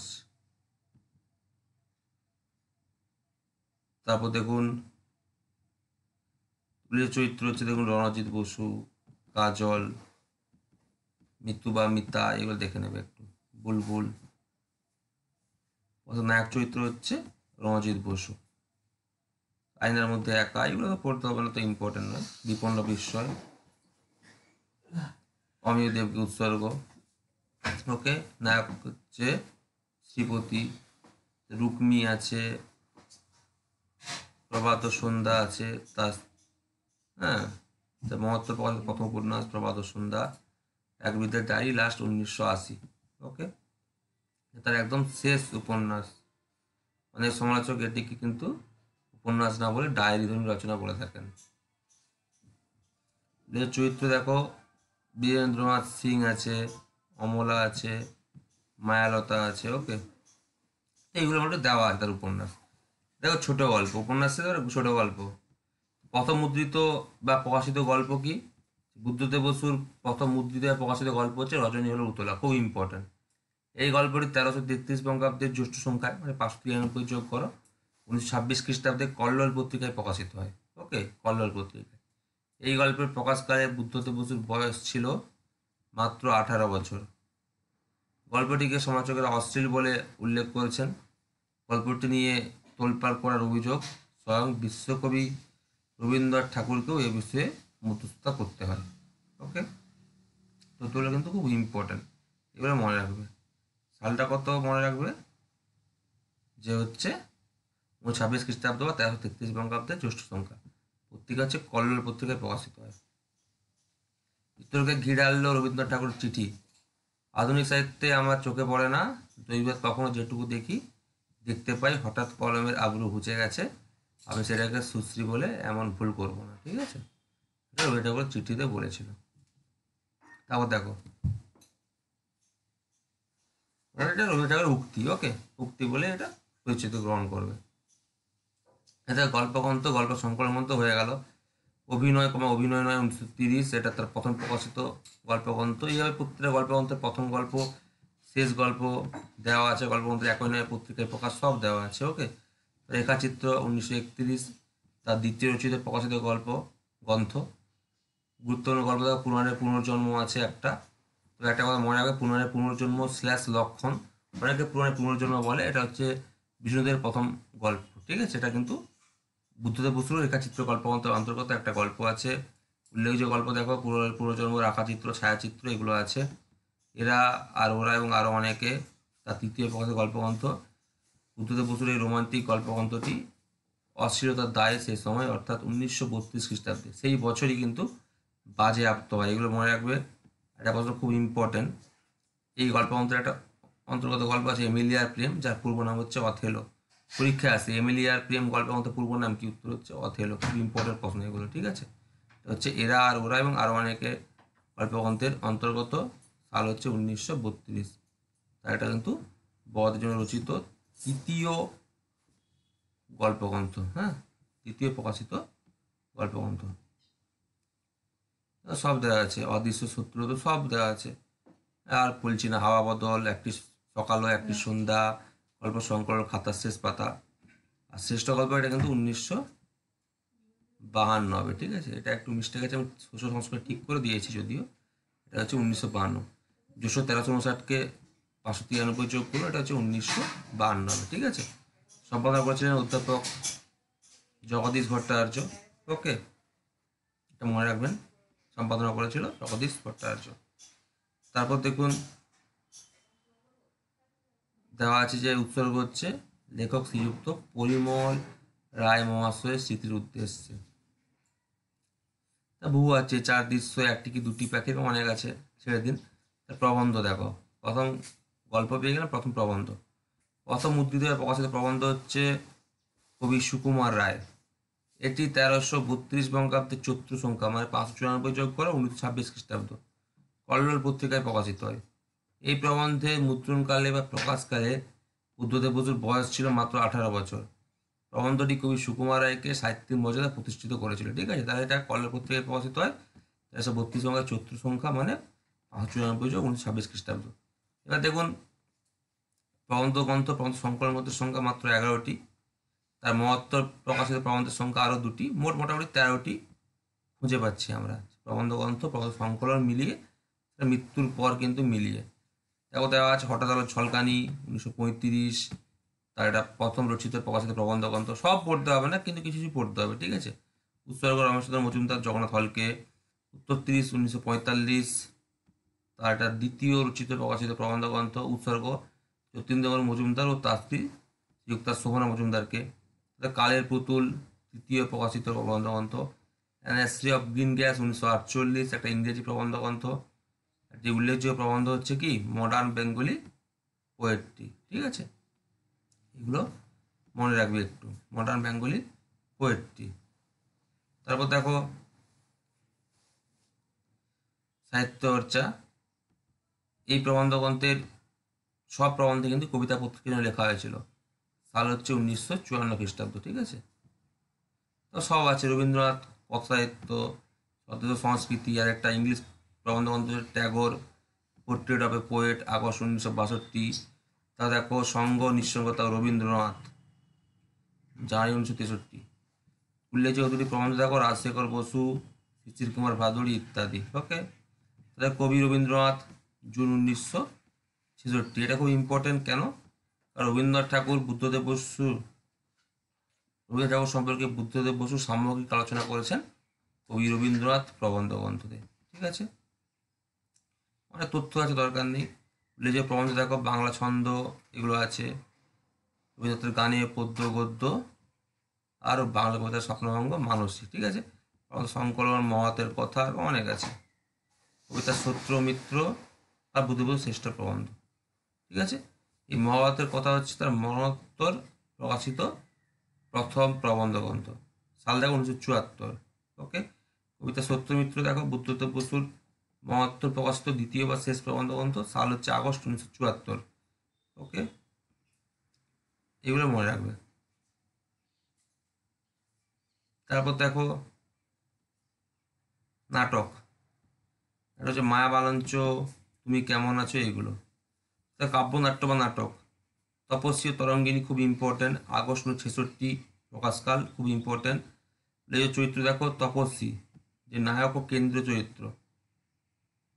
তারপর দেখুন চরিত্র হচ্ছে, দেখুন রণজিৎ বসু, কাজল, মৃত্যু বা মিতা, এগুলো দেখে নেবে একটু। বুলবুল। নায়ক চরিত্র হচ্ছে রণজিৎ বসু। আইনের মধ্যে একা, এগুলো তো পড়তে হবে না, তো ইম্পর্টেন্ট নয়। বিপন্ন বিস্ময়, অমিয় দেবকে উৎসর্গ। ওকে, নায়ক হচ্ছে শ্রীপতি, রুক্মি আছে, প্রভাত সন্ধ্যা আছে, তার হ্যাঁ মহত্ব প্রথম উপন্যাস প্রভাত সন্ধ্যা, এক বৃদ্ধের ডায়েরি, লাস্ট 1980। ওকে, তার একদম শেষ উপন্যাস। অনেক সমালোচক এটিকে কিন্তু উপন্যাস না বলে ডায়েরি ধরনের রচনা বলে থাকেন। চরিত্র দেখো, বীরেন্দ্রনাথ সিং আছে, অমলা আছে, মায়ালতা আছে। ওকে, এইগুলো মধ্যে দেওয়া আছে তার উপন্যাস। দেখো, ছোট গল্প, উপন্যাসে ছোট গল্প। প্রথম মুদ্রিত বা প্রকাশিত গল্প কি? বুদ্ধদেব বসুর প্রথম মুদ্রিত বা প্রকাশিত গল্প হচ্ছে রজনী হলো উতলা, খুব ইম্পর্টেন্ট। এই গল্পটি 1333 বঙ্গাব্দের জ্যৈষ্ঠ সংখ্যায়, মানে 593 যোগ করো, 1926 খ্রিস্টাব্দে কল্লোল পত্রিকায় প্রকাশিত হয়। ওকে, কল্লোল পত্রিকায়। এই গল্পের প্রকাশকালে বুদ্ধদেব বসুর বয়স ছিল মাত্র 18 বছর। গল্পটিকে সমালোচকেরা অশ্লীল বলে উল্লেখ করেছেন। গল্পটি নিয়ে তোলপাড় করার অভিযোগ স্বয়ং বিশ্বকবি রবীন্দ্রনাথ ঠাকুরকেও এ বিষয়ে মধ্যস্থতা করতে হয়। ওকে, তো তোগুলো কিন্তু খুব ইম্পর্টেন্ট, এগুলো মনে রাখবে। সালটা কত মনে রাখবে, যে হচ্ছে 1926 খ্রিস্টাব্দ বা 1333 বঙ্গাব্দের জ্যৈষ্ঠ সংখ্যা। পত্রিকা হচ্ছে কল্লোল পত্রিকায় প্রকাশিত হয়। চিত্রকে ঘিরালো রবীন্দ্রনাথ ঠাকুরের চিঠি। আধুনিক সাহিত্যে আমার চোখে পড়ে না, দৈবাত কখনো যেটুকু দেখি, দেখতে পাই, হঠাৎ কলমের আগ্রহ ঘুচে গেছে, আমি সেটাকে সুশ্রী বলে এমন ভুল করব না। ঠিক আছে, এটা রবি ঠাকুর চিঠিতে বলেছিল। তারপর দেখো, এটা রবি ঠাকুরের উক্তি। ওকে, উক্তি বলে এটা পরিচিত গ্রহণ করবে। এটা গল্পগ্রন্থ, গল্প সংকলন মতো হয়ে গেল। অভিনয় অভিনয় নয় 1930, এটা তার প্রথম প্রকাশিত গল্পগ্রন্থ। এইভাবে প্রত্যেকটা গল্পগ্রন্থের প্রথম গল্প, শেষ গল্প দেওয়া আছে। গল্পগ্রন্থের একই নয় পত্রিকায় প্রকাশ সব দেওয়া আছে। ওকে, রেখাচিত্র 1931, তার দ্বিতীয় রচিত প্রকাশিত গল্প গ্রন্থ। গুরুত্বপূর্ণ গল্প দেখো, পুরাণের পুনর্জন্ম আছে একটা। তো একটা কথা মনে রাখবে, পুরাণের পুনর্জন্ম / লক্ষণ, অনেকে পুরাণের পুনর্জন্ম বলে, এটা হচ্ছে বিষ্ণুদেবের প্রথম গল্প। ঠিক আছে, এটা কিন্তু বুদ্ধদেব বসুর রেখাচিত্র গল্পগ্রন্থের অন্তর্গত একটা গল্প আছে। উল্লেখযোগ্য গল্প দেখো, পুনর্জন্ম, রেখাচিত্র, ছায়াচিত্র, এগুলো আছে। এরা আর ওরা এবং আরও অনেকে, তার তৃতীয় প্রকাশিত গল্পগ্রন্থ। বুদ্ধদেব বসুর এই রোমান্টিক গল্পগ্রন্থটি অশ্লীলতার দায়ে সেই সময়, অর্থাৎ 1932 খ্রিস্টাব্দে, সেই বছরই কিন্তু বাজেয়াপ্ত হয়। এগুলো মনে রাখবে, একটা প্রশ্ন খুব ইম্পর্টেন্ট। এই গল্পগ্রন্থের একটা অন্তর্গত গল্প আছে এমিলিয়ার প্রেম, যার পূর্ব নাম হচ্ছে অথেলো। পরীক্ষায় আসে এমিলিয়ার প্রেম গল্পগ্রন্থের পূর্ব নাম কি? উত্তর হচ্ছে অথেলো। খুব ইম্পর্টেন্ট প্রশ্ন এগুলো। ঠিক আছে, হচ্ছে এরা আর ওরা এবং আরও অনেকে গল্পগ্রন্থের অন্তর্গত। সাল হচ্ছে 1932। তাই এটা কিন্তু বড়দের জন্য রচিত তৃতীয় গল্পগ্রন্থ। হ্যাঁ, তৃতীয় প্রকাশিত গল্পগ্রন্থ। সব দেওয়া আছে, অদৃশ্য শত্রু তো সব দেওয়া আছে। আর বলছি না, হাওয়া বদল, একটি সকাল ও একটি সন্ধ্যা, গল্প সংকলন, খাতার শেষ পাতা। আর শ্রেষ্ঠ গল্প এটা কিন্তু 1952 হবে। ঠিক আছে, এটা একটু মিস্টেক আছে, আমি শোষণ সংস্কার ঠিক করে দিয়েছি যদিও। এটা হচ্ছে 1952। 1359কে 593 যোগ করলো, এটা হচ্ছে 1952 হবে। ঠিক আছে, সম্পাদনা করেছিলেন অধ্যাপক জগদীশ ভট্টাচার্য। ওকে, এটা মনে রাখবেন, সম্পাদনা করেছিল জগদীশ ভট্টাচার্য। তারপর দেখুন দেওয়া আছে যে উৎসর্গ হচ্ছে লেখক শ্রীযুক্ত পরিমল রায় মহাশয়ের স্মৃতির উদ্দেশ্যে। বহু আছে, 4 দৃশ্য, 1টি কি 2টি পাখি, এরকম অনেক আছে, ছেড়ে দিন। প্রবন্ধ দেখো, প্রথম গল্প পেয়ে গেলাম, প্রথম প্রবন্ধ। প্রথম মুদ্রিত প্রকাশিত প্রবন্ধ হচ্ছে কবি সুকুমার রায়। এটি 1332 বঙ্গাব্দের চৈত্র সংখ্যা, মানে 594 যোগ করে 1926 খ্রিস্টাব্দ, কল্লোল পত্রিকায় প্রকাশিত হয়। এই প্রবন্ধে মুদ্রণকালে বা প্রকাশকালে বুদ্ধদেব বসুর বয়স ছিল মাত্র 18 বছর। প্রবন্ধটি কবি সুকুমার রায়কে সাহিত্যিক মর্যাদা প্রতিষ্ঠিত করেছিল। ঠিক আছে, তাহলে এটা কল্লোল পত্রিকায় প্রকাশিত হয়। 1332 সংখ্যা চৈত্র সংখ্যা, মানে 594 যোগ 1926 খ্রিস্টাব্দ। এবার দেখুন, প্রবন্ধ গ্রন্থ প্রবন্ধ সংকলন গ্রন্থের সংখ্যা মাত্র 11টি। তার মহত্তর প্রকাশিত প্রবন্ধের সংখ্যা আরও 2টি, মোট মোটামুটি 13টি খুঁজে পাচ্ছি আমরা প্রবন্ধ গ্রন্থ প্রবন্ধ সংকলন মিলিয়ে, মৃত্যুর পর কিন্তু মিলিয়ে। দেখো দেওয়া আছে হঠাৎ আলো ঝলকানি 1935, তার এটা প্রথম রচিত প্রকাশিত প্রবন্ধ গ্রন্থ। সব পড়তে হবে না, কিন্তু কিছু কিছু পড়তে হবে। ঠিক আছে, উৎসর্গ রমেশচন্দ্র মজুমদার জগন্নাথ হলকে, উত্তর 30 1945, তার এটা দ্বিতীয় রচিত প্রকাশিত প্রবন্ধ গ্রন্থ। উৎসর্গ যতীন্দ্রমোহন মজুমদার ও তার স্ত্রী যুক্তা শোভনা মজুমদারকে। কালের পুতুল তৃতীয় প্রকাশিত প্রবন্ধ গ্রন্থ। হিস্ট্রি অফ গ্রিন গ্যাস 1948, একটা ইংরেজি প্রবন্ধ গ্রন্থ। একটি উল্লেখযোগ্য প্রবন্ধ হচ্ছে কি মডার্ন বেঙ্গলি পোয়েট্রি। ঠিক আছে, এগুলো মনে রাখবে একটু, মডার্ন বেঙ্গলি পোয়েট্রি। তারপর দেখো সাহিত্য চর্চা। এই প্রবন্ধ গ্রন্থের সব প্রবন্ধে কিন্তু কবিতা পত্রিকা লেখা হয়েছিল। সাল হচ্ছে 1954 খ্রিস্টাব্দ। ঠিক আছে, তো সব আছে, রবীন্দ্রনাথ পথ সাহিত্য, সতেজ সংস্কৃতি, আর একটা ইংলিশ প্রবন্ধ গ্রন্থ Tagore portrait of a poet, August 1962। তা দেখো সঙ্গ নিঃসঙ্গতা রবীন্দ্রনাথ, জানুয়ারি 1963। উল্লেখযোগ্য 2টি প্রবন্ধ দেখো রাজশেখর বসু, শিশির কুমার ভাদুড়ী ইত্যাদি। ওকে, তাহলে কবি রবীন্দ্রনাথ, জুন 1966। এটা খুব ইম্পর্টেন্ট। কেন? কারণ রবীন্দ্রনাথ ঠাকুর সম্পর্কে বুদ্ধদেব বসু সামগ্রিক আলোচনা করেছেন কবি রবীন্দ্রনাথ প্রবন্ধ গ্রন্থতে। ঠিক আছে, অনেক তথ্য আছে, দরকার নেই। যে প্রবন্ধ দেখো বাংলা ছন্দ, এগুলো আছে, রবীন্দ্রনাথের গানে পদ্য গদ্য, আর বাংলা কবিতার স্বপ্নভঙ্গ মানসী। ঠিক আছে, সংকলন মহাতের কথা, অনেক আছে। কবিতার শত্রু মিত্র আর বুদ্ধদেব শ্রেষ্ঠ প্রবন্ধ। ঠিক আছে, এই মহাভারতের কথা হচ্ছে তার মরণোত্তর প্রকাশিত প্রথম প্রবন্ধ গ্রন্থ। সাল দেখো 1974। ওকে, কবিতা সত্যমিত্র দেখো বুদ্ধদেব বসুর মহত্তর প্রকাশিত দ্বিতীয় বা শেষ প্রবন্ধ গ্রন্থ। সাল হচ্ছে আগস্ট 1974। ওকে, এগুলো মনে রাখবে। তারপর দেখো নাটক। এটা হচ্ছে মায়া বালাঞ্চ, তুমি কেমন আছো, এগুলো। তা কাব্যনাট্য বা নাটক। তপস্বী ও তরঙ্গিনী খুব ইম্পর্টেন্ট, আগস্ট 1966 প্রকাশকাল, খুব ইম্পর্টেন্ট। এই চরিত্র দেখো তপস্বী, যে নায়ক ও কেন্দ্রীয় চরিত্র।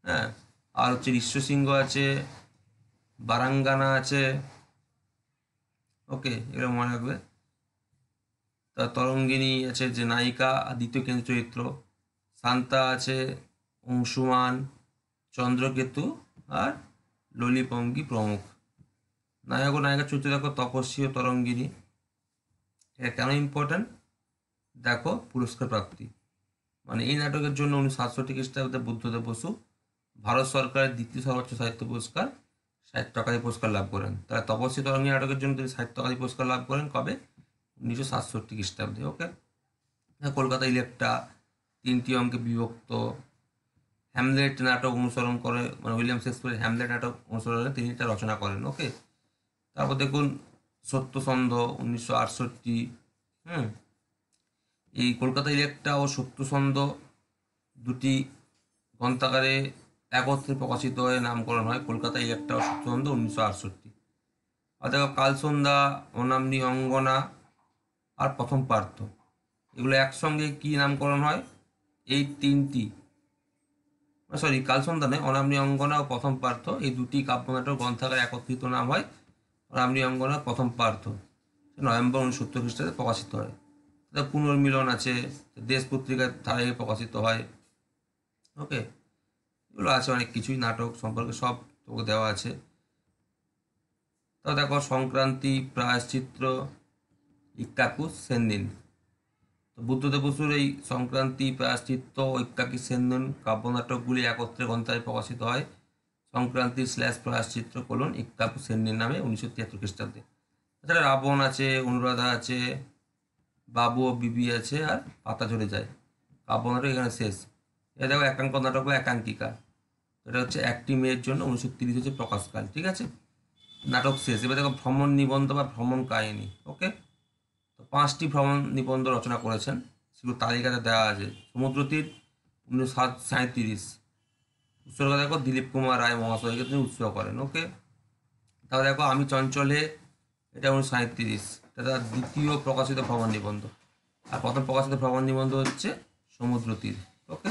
হ্যাঁ, আর হচ্ছে ঋষ্যসিংহ আছে, বারাঙ্গানা আছে। ওকে, এগুলো মনে রাখবে। তার তরঙ্গিনী আছে যে নায়িকা আর দ্বিতীয় কেন্দ্রীয় চরিত্র। শান্তা আছে, অংশুমান, চন্দ্রকেতু আর ললিপঙ্গি প্রমুখ। নায়ক ও নায়িকার চরিত্র দেখো তপস্বী ও তরঙ্গিনী। এটা কেন ইম্পর্ট্যান্ট দেখো, পুরস্কার প্রাপ্তি। মানে এই নাটকের জন্য 1967 খ্রিস্টাব্দে বুদ্ধদেব বসু ভারত সরকারের দ্বিতীয় সর্বোচ্চ সাহিত্য পুরস্কার, সাহিত্য আকাদেমি পুরস্কার লাভ করেন। তারা তপস্বী তরঙ্গিনী নাটকের জন্য তিনি সাহিত্য আকাদেমি পুরস্কার লাভ করেন কবে? 1967 খ্রিস্টাব্দে। ওকে, কলকাতা ইলেকট্রা, 3টি অঙ্কে বিভক্ত। হ্যামলেট নাটক অনুসরণ করে, মানে উইলিয়াম শেক্সপিয়ারের হ্যামলেট নাটক অনুসরণে তিনি এটা রচনা করেন। ওকে, তারপর দেখুন সত্যসন্ধ 1968। এই কলকাতা ইলেকট্রা ও সত্যসন্ধ দুটি গ্রন্থাগারে একত্রে প্রকাশিত হয়ে নামকরণ হয় কলকাতা ইলেকট্রা ও সত্যসন্ধ 1968। আর দেখো কালসন্ধ্যা, অনামনি অঙ্গনা আর প্রথম পার্থ, এগুলো একসঙ্গে কি নামকরণ হয়? এই 3টি, সরি কালসন্ধ্যা নয়, অনামনি অঙ্গনা ও প্রথম পার্থ, এই 2টি কাব্যনাটক গ্রন্থাগারে একত্রিত নাম হয় অনামনি অঙ্গনা প্রথম পার্থ। নভেম্বর 1970 খ্রিস্টাব্দে প্রকাশিত হয়। পুনর্মিলন আছে, দেশ পত্রিকার ধারায় প্রকাশিত হয়। ওকে, এগুলো আছে অনেক কিছুই, নাটক সম্পর্কে সব তোকে দেওয়া আছে। তো দেখো সংক্রান্তি, প্রায়শ্চিত্র, ইক্কাকুস, সেনদিন। তো বুদ্ধদেব বসুর এই সংক্রান্তি, প্রায়শ্চিত্ত, ঐকাকী, সেনদিন কাব্যনাটকগুলি একত্রে গ্রন্থায় প্রকাশিত হয় সংক্রান্তি / প্রায়শ্চিত্ত ইক্কাকু সেনদিন নামে 1973 খ্রিস্টাব্দে। তাছাড়া রাবণ আছে, অনুরাধা আছে, বাবু ও বিবি আছে, আর পাতা ঝরে যায় কাব্যনাটক এখানে শেষ। এটা দেখো একাঙ্ক নাটক বা একাঙ্কিকা, এটা হচ্ছে 1 মেয়ের জন্য 1930 হচ্ছে প্রকাশকাল, ঠিক আছে। নাটক শেষ। এবার দেখো ভ্রমণ নিবন্ধ বা ভ্রমণ কাহিনী। ওকে, তো 5টি ভ্রমণ নিবন্ধ রচনা করেছেন, সেগুলো তালিকাতে দেওয়া আছে। সমুদ্র তীর 1937, উৎসর্গ দেখো দিলীপ কুমার রায় মহাশয়কে তিনি উৎসর্গ করেন। ওকে, তাহলে দেখো আমি চঞ্চলে, এটা 1937, এটা তার দ্বিতীয় প্রকাশিত ভ্রমণ নিবন্ধ। আর প্রথম প্রকাশিত ভ্রমণ নিবন্ধ হচ্ছে সমুদ্র তীর। ওকে,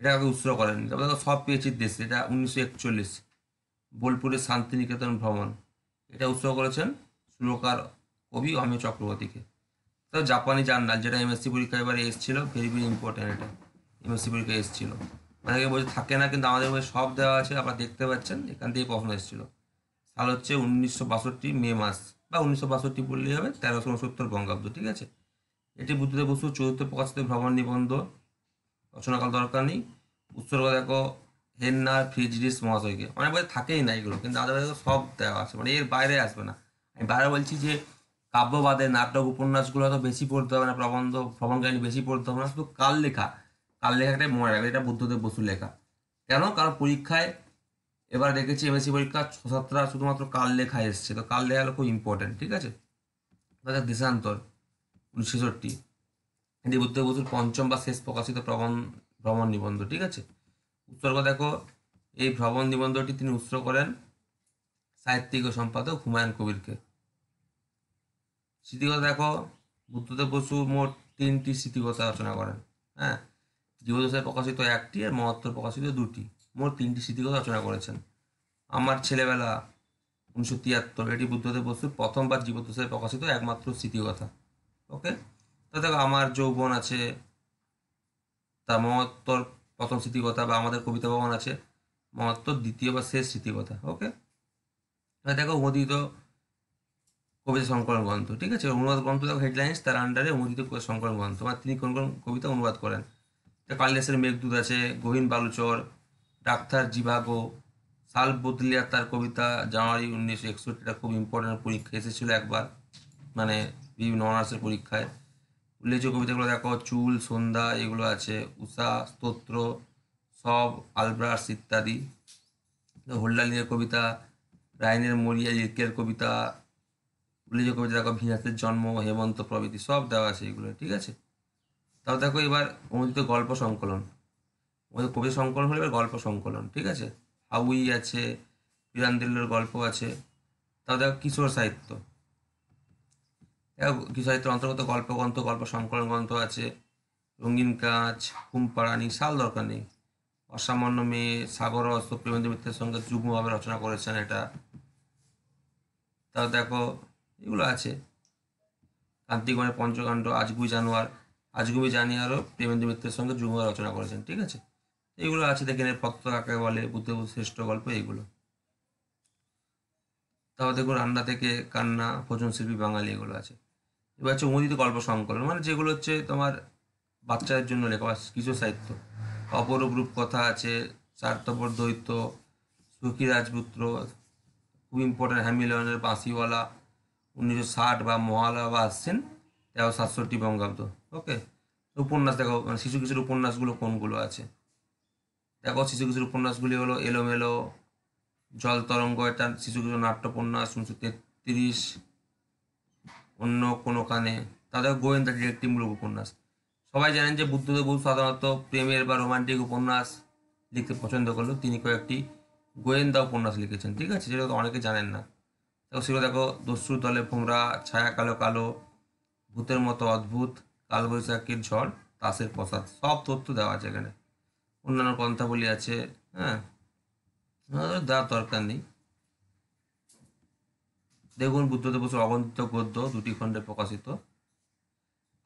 এটা আগে উৎসর্গ করেন। তারপর দেখো সব পেয়েছি দেশে, এটা 1941, বোলপুরের শান্তিনিকেতন ভ্রমণ, এটা উৎসর্গ করেছেন সুরকার কবি অমিয় চক্রবর্তীকে। তো জাপানি জার্নাল, যেটা এমএসসি পরীক্ষা এবারে এসেছিল, ভেরি ভেরি ইম্পর্টেন্ট, এটা এমএসসি পরীক্ষায় এসেছিল। অনেকে বলছে থাকে না, কিন্তু আমাদের বই সব দেওয়া আছে, আপনারা দেখতে পাচ্ছেন, এখান থেকে প্রশ্ন এসেছিল। সাল হচ্ছে 1962 মে মাস, বা 1962 বললেই হবে, 1369 বঙ্গাব্দ, ঠিক আছে। এটি বুদ্ধদেব বসুর চতুর্থ প্রকাশিত ভ্রমণ নিবন্ধ, রচনাকাল দরকার নেই। উৎসর্গ দেখো হেন্নার ফ্রিজরিস মহাশয়কে। অনেক বই থাকেই না এগুলো, কিন্তু আমাদের বইতে সব দেওয়া আছে, মানে এর বাইরে আসবে না। আমি বাইরে বলছি যে কাব্যবাদে নাটক উপন্যাসগুলো হয়তো বেশি পড়তে হবে না, প্রবন্ধ ভ্রমণ কাহিনী বেশি পড়তে হবে না, শুধু কাল লেখাটাই মনে রাখবে, এটা বুদ্ধদেব বসুর লেখা। কেন? কারণ পরীক্ষায় এবার দেখেছি এমএসসি পরীক্ষা 6-7টা শুধুমাত্র কাল লেখা এসছে, তো কাল লেখা খুব ইম্পর্টেন্ট, ঠিক আছে। তাদের দেশান্তর 1966, এটি বুদ্ধদেব বসুর পঞ্চম বা শেষ প্রকাশিত ভ্রমণ নিবন্ধ, ঠিক আছে। উৎসর্গ দেখো এই ভ্রমণ নিবন্ধটি তিনি উৎসর্গ করেন সাহিত্যিক ও সম্পাদক হুমায়ুন কবিরকে। স্মৃতিকথা দেখো বুদ্ধদেব বসু মোট 3টি স্মৃতিকথা রচনা করেন। হ্যাঁ, জীবদ্দশায় প্রকাশিত 1টি আর মহত্তর প্রকাশিত 2টি, মোট 3টি স্মৃতিকথা রচনা করেছেন। আমার ছেলেবেলা 1973, এটি বুদ্ধদেব বসুর প্রথমবার জীবদ্দশায় প্রকাশিত একমাত্র স্মৃতিকথা। ওকে, তো দেখো আমার যৌবন আছে, তার মহত্তর প্রথম স্মৃতিকথা, বা আমাদের কবিতা ভবন আছে মহত্তর দ্বিতীয় বা শেষ স্মৃতিকথা। ওকে, দেখো অনুদিত কবিতা সংকলন গ্রন্থ, ঠিক আছে। অনুবাদ গ্রন্থ দেখো হেডলাইন্স, তার আন্ডারে অনুদিত সংকলন গ্রন্থ, মানে তিনি কোন কোন কবিতা অনুবাদ করেন। কালিদাসের মেঘদূত আছে, গহীন বালুচর, ডাক্তার জিভাগো, সাল বদলিয়া তার কবিতা জানুয়ারি 1961, এটা খুব ইম্পর্টেন্ট, পরীক্ষা এসেছিল একবার, মানে বিভিন্ন অনার্সের পরীক্ষায়। উল্লেখযোগ্য কবিতাগুলো দেখো চুল, সন্ধ্যা, এগুলো আছে, উষা, স্তোত্র, সব, আলব্রাস ইত্যাদি। হোল্ডালিনের কবিতা, রাইনের মরিয়া, ইলকের কবিতা, উল্লেখযোগ্য কবিতা দেখো ভিনাসের জন্ম, হেমন্ত প্রভৃতি, সব দেওয়া আছে এগুলো, ঠিক আছে। তাও দেখো এবার অনুদিত গল্প সংকলন, আমাদের কবিতা সংকলন হলে এবার গল্প সংকলন, ঠিক আছে। হাউই আছে, পিরান্দিল্লোর গল্প আছে। তাও দেখো কিশোর সাহিত্য, দেখো কিশোর সাহিত্যের অন্তর্গত গল্প গ্রন্থ, গল্প সংকলন গ্রন্থ আছে। রঙিন কাঁচ, ঘুমপাড়ানি, সাল দরকার নেই। অসামান্য মেয়ে, সাগর অস্ত, প্রেমেন্দ্র মিত্রের সঙ্গে যুগ্মভাবে রচনা করেছেন এটা। তাও দেখো এগুলো আছে। কান্তিগণের পঞ্চকাণ্ড, আজগুবি জানিয়ারও প্রেমেন্দ্র মিত্রের সঙ্গে যুগ্মভাবে রচনা করেছেন, ঠিক আছে। এইগুলো আছে, দেখেন পত্র কাকে বলে, বুদ্ধদেব শ্রেষ্ঠ গল্প, এইগুলো। তাও দেখুন রান্না থেকে কান্না, ভোজন শিল্পী বাঙালি, এগুলো আছে। এবার হচ্ছে অনুদিত গল্প সংকলন, মানে যেগুলো হচ্ছে তোমার বাচ্চাদের জন্য লেখা, কিশোর সাহিত্য। অপরূপ রূপ কথা আছে, স্বার্থপর দৈত্য, সুখী রাজপুত্র, খুব ইম্পর্টেন্ট, হ্যামিলনের বাঁশিওয়ালা 1960, বা মহালয়া বা আশ্বিন 1367 বঙ্গাব্দ। ওকে, উপন্যাস দেখো, মানে শিশু কিশোর উপন্যাসগুলো কোনগুলো আছে দেখো। শিশু কিশোর উপন্যাসগুলি হলো এলোমেলো, জল তরঙ্গ, এটা শিশু কিশোর নাট্য উপন্যাস 1933, অন্য কোনো কানে। তাদের গোয়েন্দা ডিটেকটিভমূলক উপন্যাস। সবাই জানেন যে বুদ্ধদেব বসু সাধারণত প্রেমের বা রোমান্টিক উপন্যাস লিখতে পছন্দ করলেও তিনি কয়েকটি গোয়েন্দা উপন্যাস লিখেছেন, ঠিক আছে, যেটা তো অনেকে জানেন না। দেখো সেগুলো দেখো দস্যুর দলে ভোমরা, ছায়া কালো কালো, ভূতের মতো অদ্ভুত, কালবৈশাখীর ঝড়, তাসের প্রসাদ, সব তথ্য দেওয়া আছে এখানে। অন্যান্য গ্রন্থাবলী আছে। হ্যাঁ, দেওয়ার দরকার নেই। দেখুন বুদ্ধদেব বসুর অবন্তিত গদ্য 2টি খণ্ডে প্রকাশিত।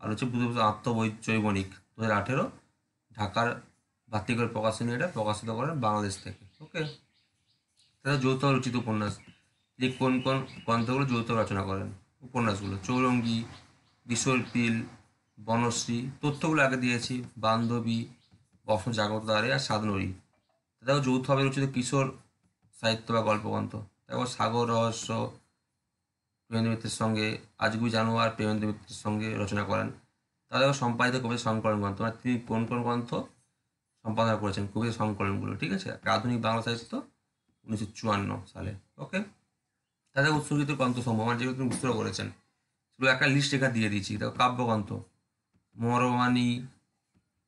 আর হচ্ছে বুদ্ধদেব বসুর আত্মজৈবনিক 2018, ঢাকার ভাতৃগড় প্রকাশনী, এটা প্রকাশিত করেন বাংলাদেশ থেকে। ওকে, তারা যৌথ রচিত উপন্যাস, তিনি কোন কোন গ্রন্থগুলো যৌথ রচনা করেন উপন্যাসগুলো: চৌরঙ্গী, বিশর পিল, বনশ্রী, তথ্যগুলো আগে দিয়েছি, বান্ধবী, বসন্ত জাগ্রত দ্বারে আর সাধনরী। দেখো যৌথভাবে রচিত কিশোর সাহিত্য বা গল্পগ্রন্থ, দেখো সাগর রহস্য প্রেমেন্দ্র মিত্রের সঙ্গে, আজগুবি জানোয়ার প্রেমেন্দ্র মিত্রের সঙ্গে রচনা করেন। তাহলে দেখো সম্পাদিত কবিতা সংকলন গ্রন্থ, মানে তিনি কোন কোন গ্রন্থ সম্পাদনা করেছেন, কবিতা সংকলনগুলো, ঠিক আছে। আধুনিক বাংলা সাহিত্য 1954 সালে। ওকে, তাদের উৎসর্গিত গ্রন্থসমূহ মানে যেগুলো তিনি উৎসর্গ করেছেন সেগুলো একটা লিস্ট এখানে দিয়ে দিচ্ছি। দেখো কাব্যগ্রন্থ, মরবাণী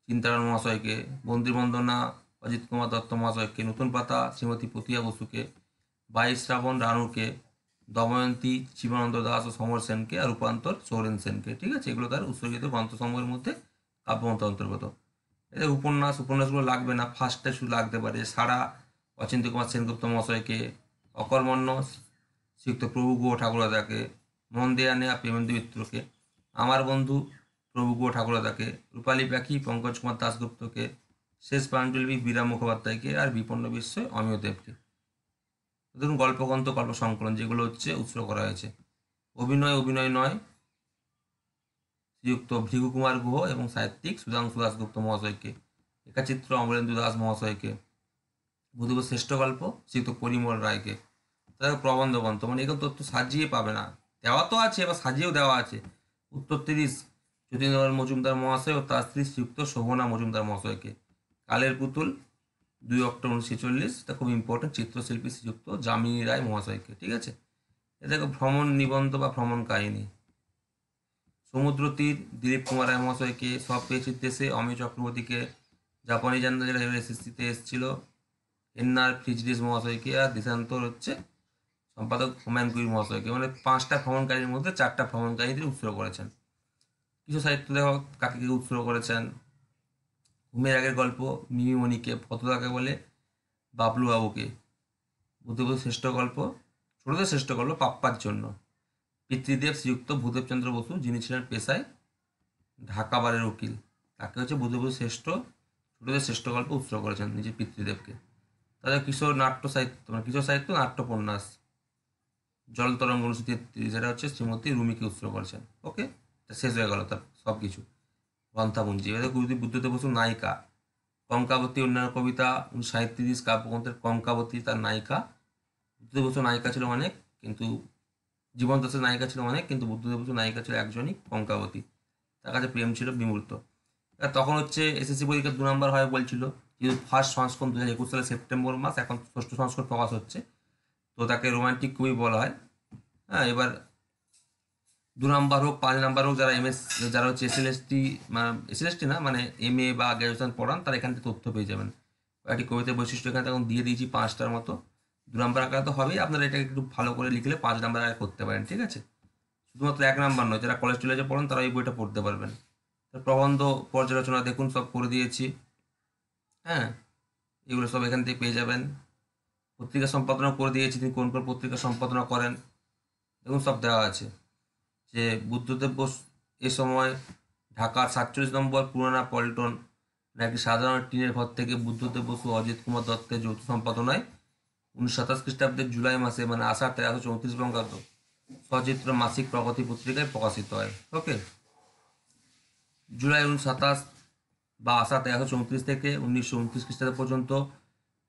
চিন্তারায়ণ মহাশয়কে, বন্দিবন্দনা অজিত কুমার দত্ত মহাশয়কে, নতুন পাতা শ্রীমতী প্রতিভা বসুকে, 22 শ্রাবণ রানুকে, দময়ন্তী জীবনানন্দ দাস ও সমর সেনকে, আর রূপান্তর সৌরেন সেনকে, ঠিক আছে। এগুলো তার উৎসর্গিত গ্রন্থসমূহের মধ্যে কাব্যগ্রন্থ অন্তর্গত। এদের উপন্যাসগুলো লাগবে না, ফার্স্টে শুধু লাগতে পারে সারা অচিন্ত্য কুমার সেনগুপ্ত মহাশয়কে, অকর্মণ্য শ্রীযুক্ত প্রভু গুহ ঠাকুরদাকে, মন দেয়া নেয়া প্রেমেন্দ্র মিত্রকে, আমার বন্ধু প্রভু গুহ ঠাকুরদাকে, রূপালী পাখি পঙ্কজ কুমার দাশগুপ্তকে, শেষ পাণ্ডুলিপি বীরা মুখোপাধ্যায়কে, আর বিপন্ন বিস্ময় অমিয় দেবকে। ধরুন গল্পগ্রন্থ, গল্প সংকলন যেগুলো হচ্ছে উৎসর্গ করা হয়েছে। অভিনয় নয় শ্রীযুক্ত ভৃগু কুমার গুহ এবং সাহিত্যিক সুধাংশু দাশগুপ্ত মহাশয়কে, একাচিত্র অমরেন্দ্র দাস মহাশয়কে, বুধব শ্রেষ্ঠ গল্প শ্রীযুক্ত পরিমল রায়কে। তাদের প্রবন্ধ গ্রন্থ, মানে এগুলো তথ্য সাজিয়ে পাবে না, দেওয়া তো আছে বা সাজিয়েও দেওয়া আছে। উত্তর 30 যতীন্দ্রলাল মজুমদার মহাশয় ও তার স্ত্রী শ্রীযুক্ত শোভনা মজুমদার মহাশয়কে। কালের পুতুল 2 অক্টোবর 1946, এটা খুব ইম্পর্টেন্ট, চিত্রশিল্পী শ্রীযুক্ত যামিনী রায় মহাশয়কে, ঠিক আছে। এ দেখো ভ্রমণ নিবন্ধ বা ভ্রমণ কাহিনী, সমুদ্র তীর দিলীপ কুমার রায় মহাশয়কে, সব পেয়েছি দেশে অমিয় চক্রবর্তীকে, জাপানি জানলা যেটা এবার এসএসসিতে এসেছিল এনআর ফ্রিজরিস মহাশয়কে, আর দেশান্তর হচ্ছে সম্পাদক হুমায়ুন কবির মহাশয়কে। মানে 5টা ভ্রমণকারীর মধ্যে 4টা ভ্রমণকারী তিনি উৎসর্গ করেছেন। কিছু সাহিত্য দেখো কাকে উৎসর্গ করেছেন, ঘুমের আগের গল্প মিমিমণিকে, ফতদাকে বলে বাবলু বাবুকে, বুদ্ধদেব শ্রেষ্ঠ গল্প, ছোটদের শ্রেষ্ঠ গল্প পাপ্পার জন্য, পিতৃদেব শ্রীযুক্ত ভূদেবচন্দ্র বসু যিনি ছিলেন পেশায় ঢাকা বারের উকিল, তাকে হচ্ছে বুদ্ধদেব শ্রেষ্ঠ ছোটদের শ্রেষ্ঠ গল্প উৎসর্গ করেছেন নিজের পিতৃদেবকে। তাদের কিশোর নাট্য সাহিত্য, মানে কিশোর সাহিত্য নাট্যপন্যাস জলতরঙ্গ 1933, যেটা হচ্ছে শ্রীমতী রুমিকে উৎসর্গ করেছেন। ওকে, শেষ হয়ে গেল তার সব কিছু গ্রন্থাপুঞ্জি। এবার গুরুদেব বুদ্ধদেব বসু নায়িকা, কঙ্কাবতী অন্যান্য কবিতা 1937 কাব্যগ্রন্থের কঙ্কাবতী তার নায়িকা। বুদ্ধদেব বসু নায়িকা ছিল অনেক, কিন্তু জীবন দাসের নায়িকা ছিল অনেক, কিন্তু বুদ্ধদেব বসু নায়িকা ছিল একজনই, কঙ্কাবতী। তার কাছে প্রেম ছিল বিমূর্ত। তখন হচ্ছে এসএসসি পরীক্ষা 2 নম্বর হয় বলছিল, কিন্তু ফার্স্ট সংস্করণ 2021 সালের সেপ্টেম্বর মাস, এখন ষষ্ঠ সংস্করণ প্রকাশ হচ্ছে, তো তাকে রোমান্টিক কবি বলা হয়। হ্যাঁ, এবার 2 নম্বর হোক 5 নম্বর হোক, যারা এমএস, যারা হচ্ছে এসএলএসটি, মানে এসএলএসটি না মানে এমএ বা গ্র্যাজুয়েশন পড়ান, তারা এখান থেকে তথ্য পেয়ে যাবেন। কয়েকটি কবিতার বৈশিষ্ট্য এখানে তখন দিয়ে দিয়েছি 5টার মতো। 2 নম্বর আকারে তো হবেই, আপনারা এটাকে একটু ভালো করে লিখলে 5 নম্বর আকারে করতে পারেন, ঠিক আছে। শুধুমাত্র 1 নম্বর নয়, যারা কলেজ টলেজে পড়েন তারা এই বইটা পড়তে পারবেন। প্রবন্ধ পর্যালোচনা দেখুন সব করে দিয়েছি। হ্যাঁ, এগুলো সব এখান থেকে পেয়ে যাবেন। পত্রিকা সম্পাদনা করে দিয়েছি, তিনি কোন কোন পত্রিকা সম্পাদনা করেন দেখুন সব দেওয়া আছে। যে বুদ্ধদেব বোস এ সময় ঢাকার 47 নম্বর পুরানা পল্টন একটি সাধারণ টিনের ঘর থেকে বুদ্ধদেব বসু অজিত কুমার দত্তের যৌথ সম্পাদনায় 1927 খ্রিস্টাব্দের জুলাই মাসে, মানে আষাঢ় 1334 বঙ্গাব্দ, সচিত্র মাসিক প্রগতি পত্রিকায় প্রকাশিত হয়। ওকে, জুলাই 1927 বা আষাঢ় 1334 থেকে 1929 খ্রিস্টাব্দ পর্যন্ত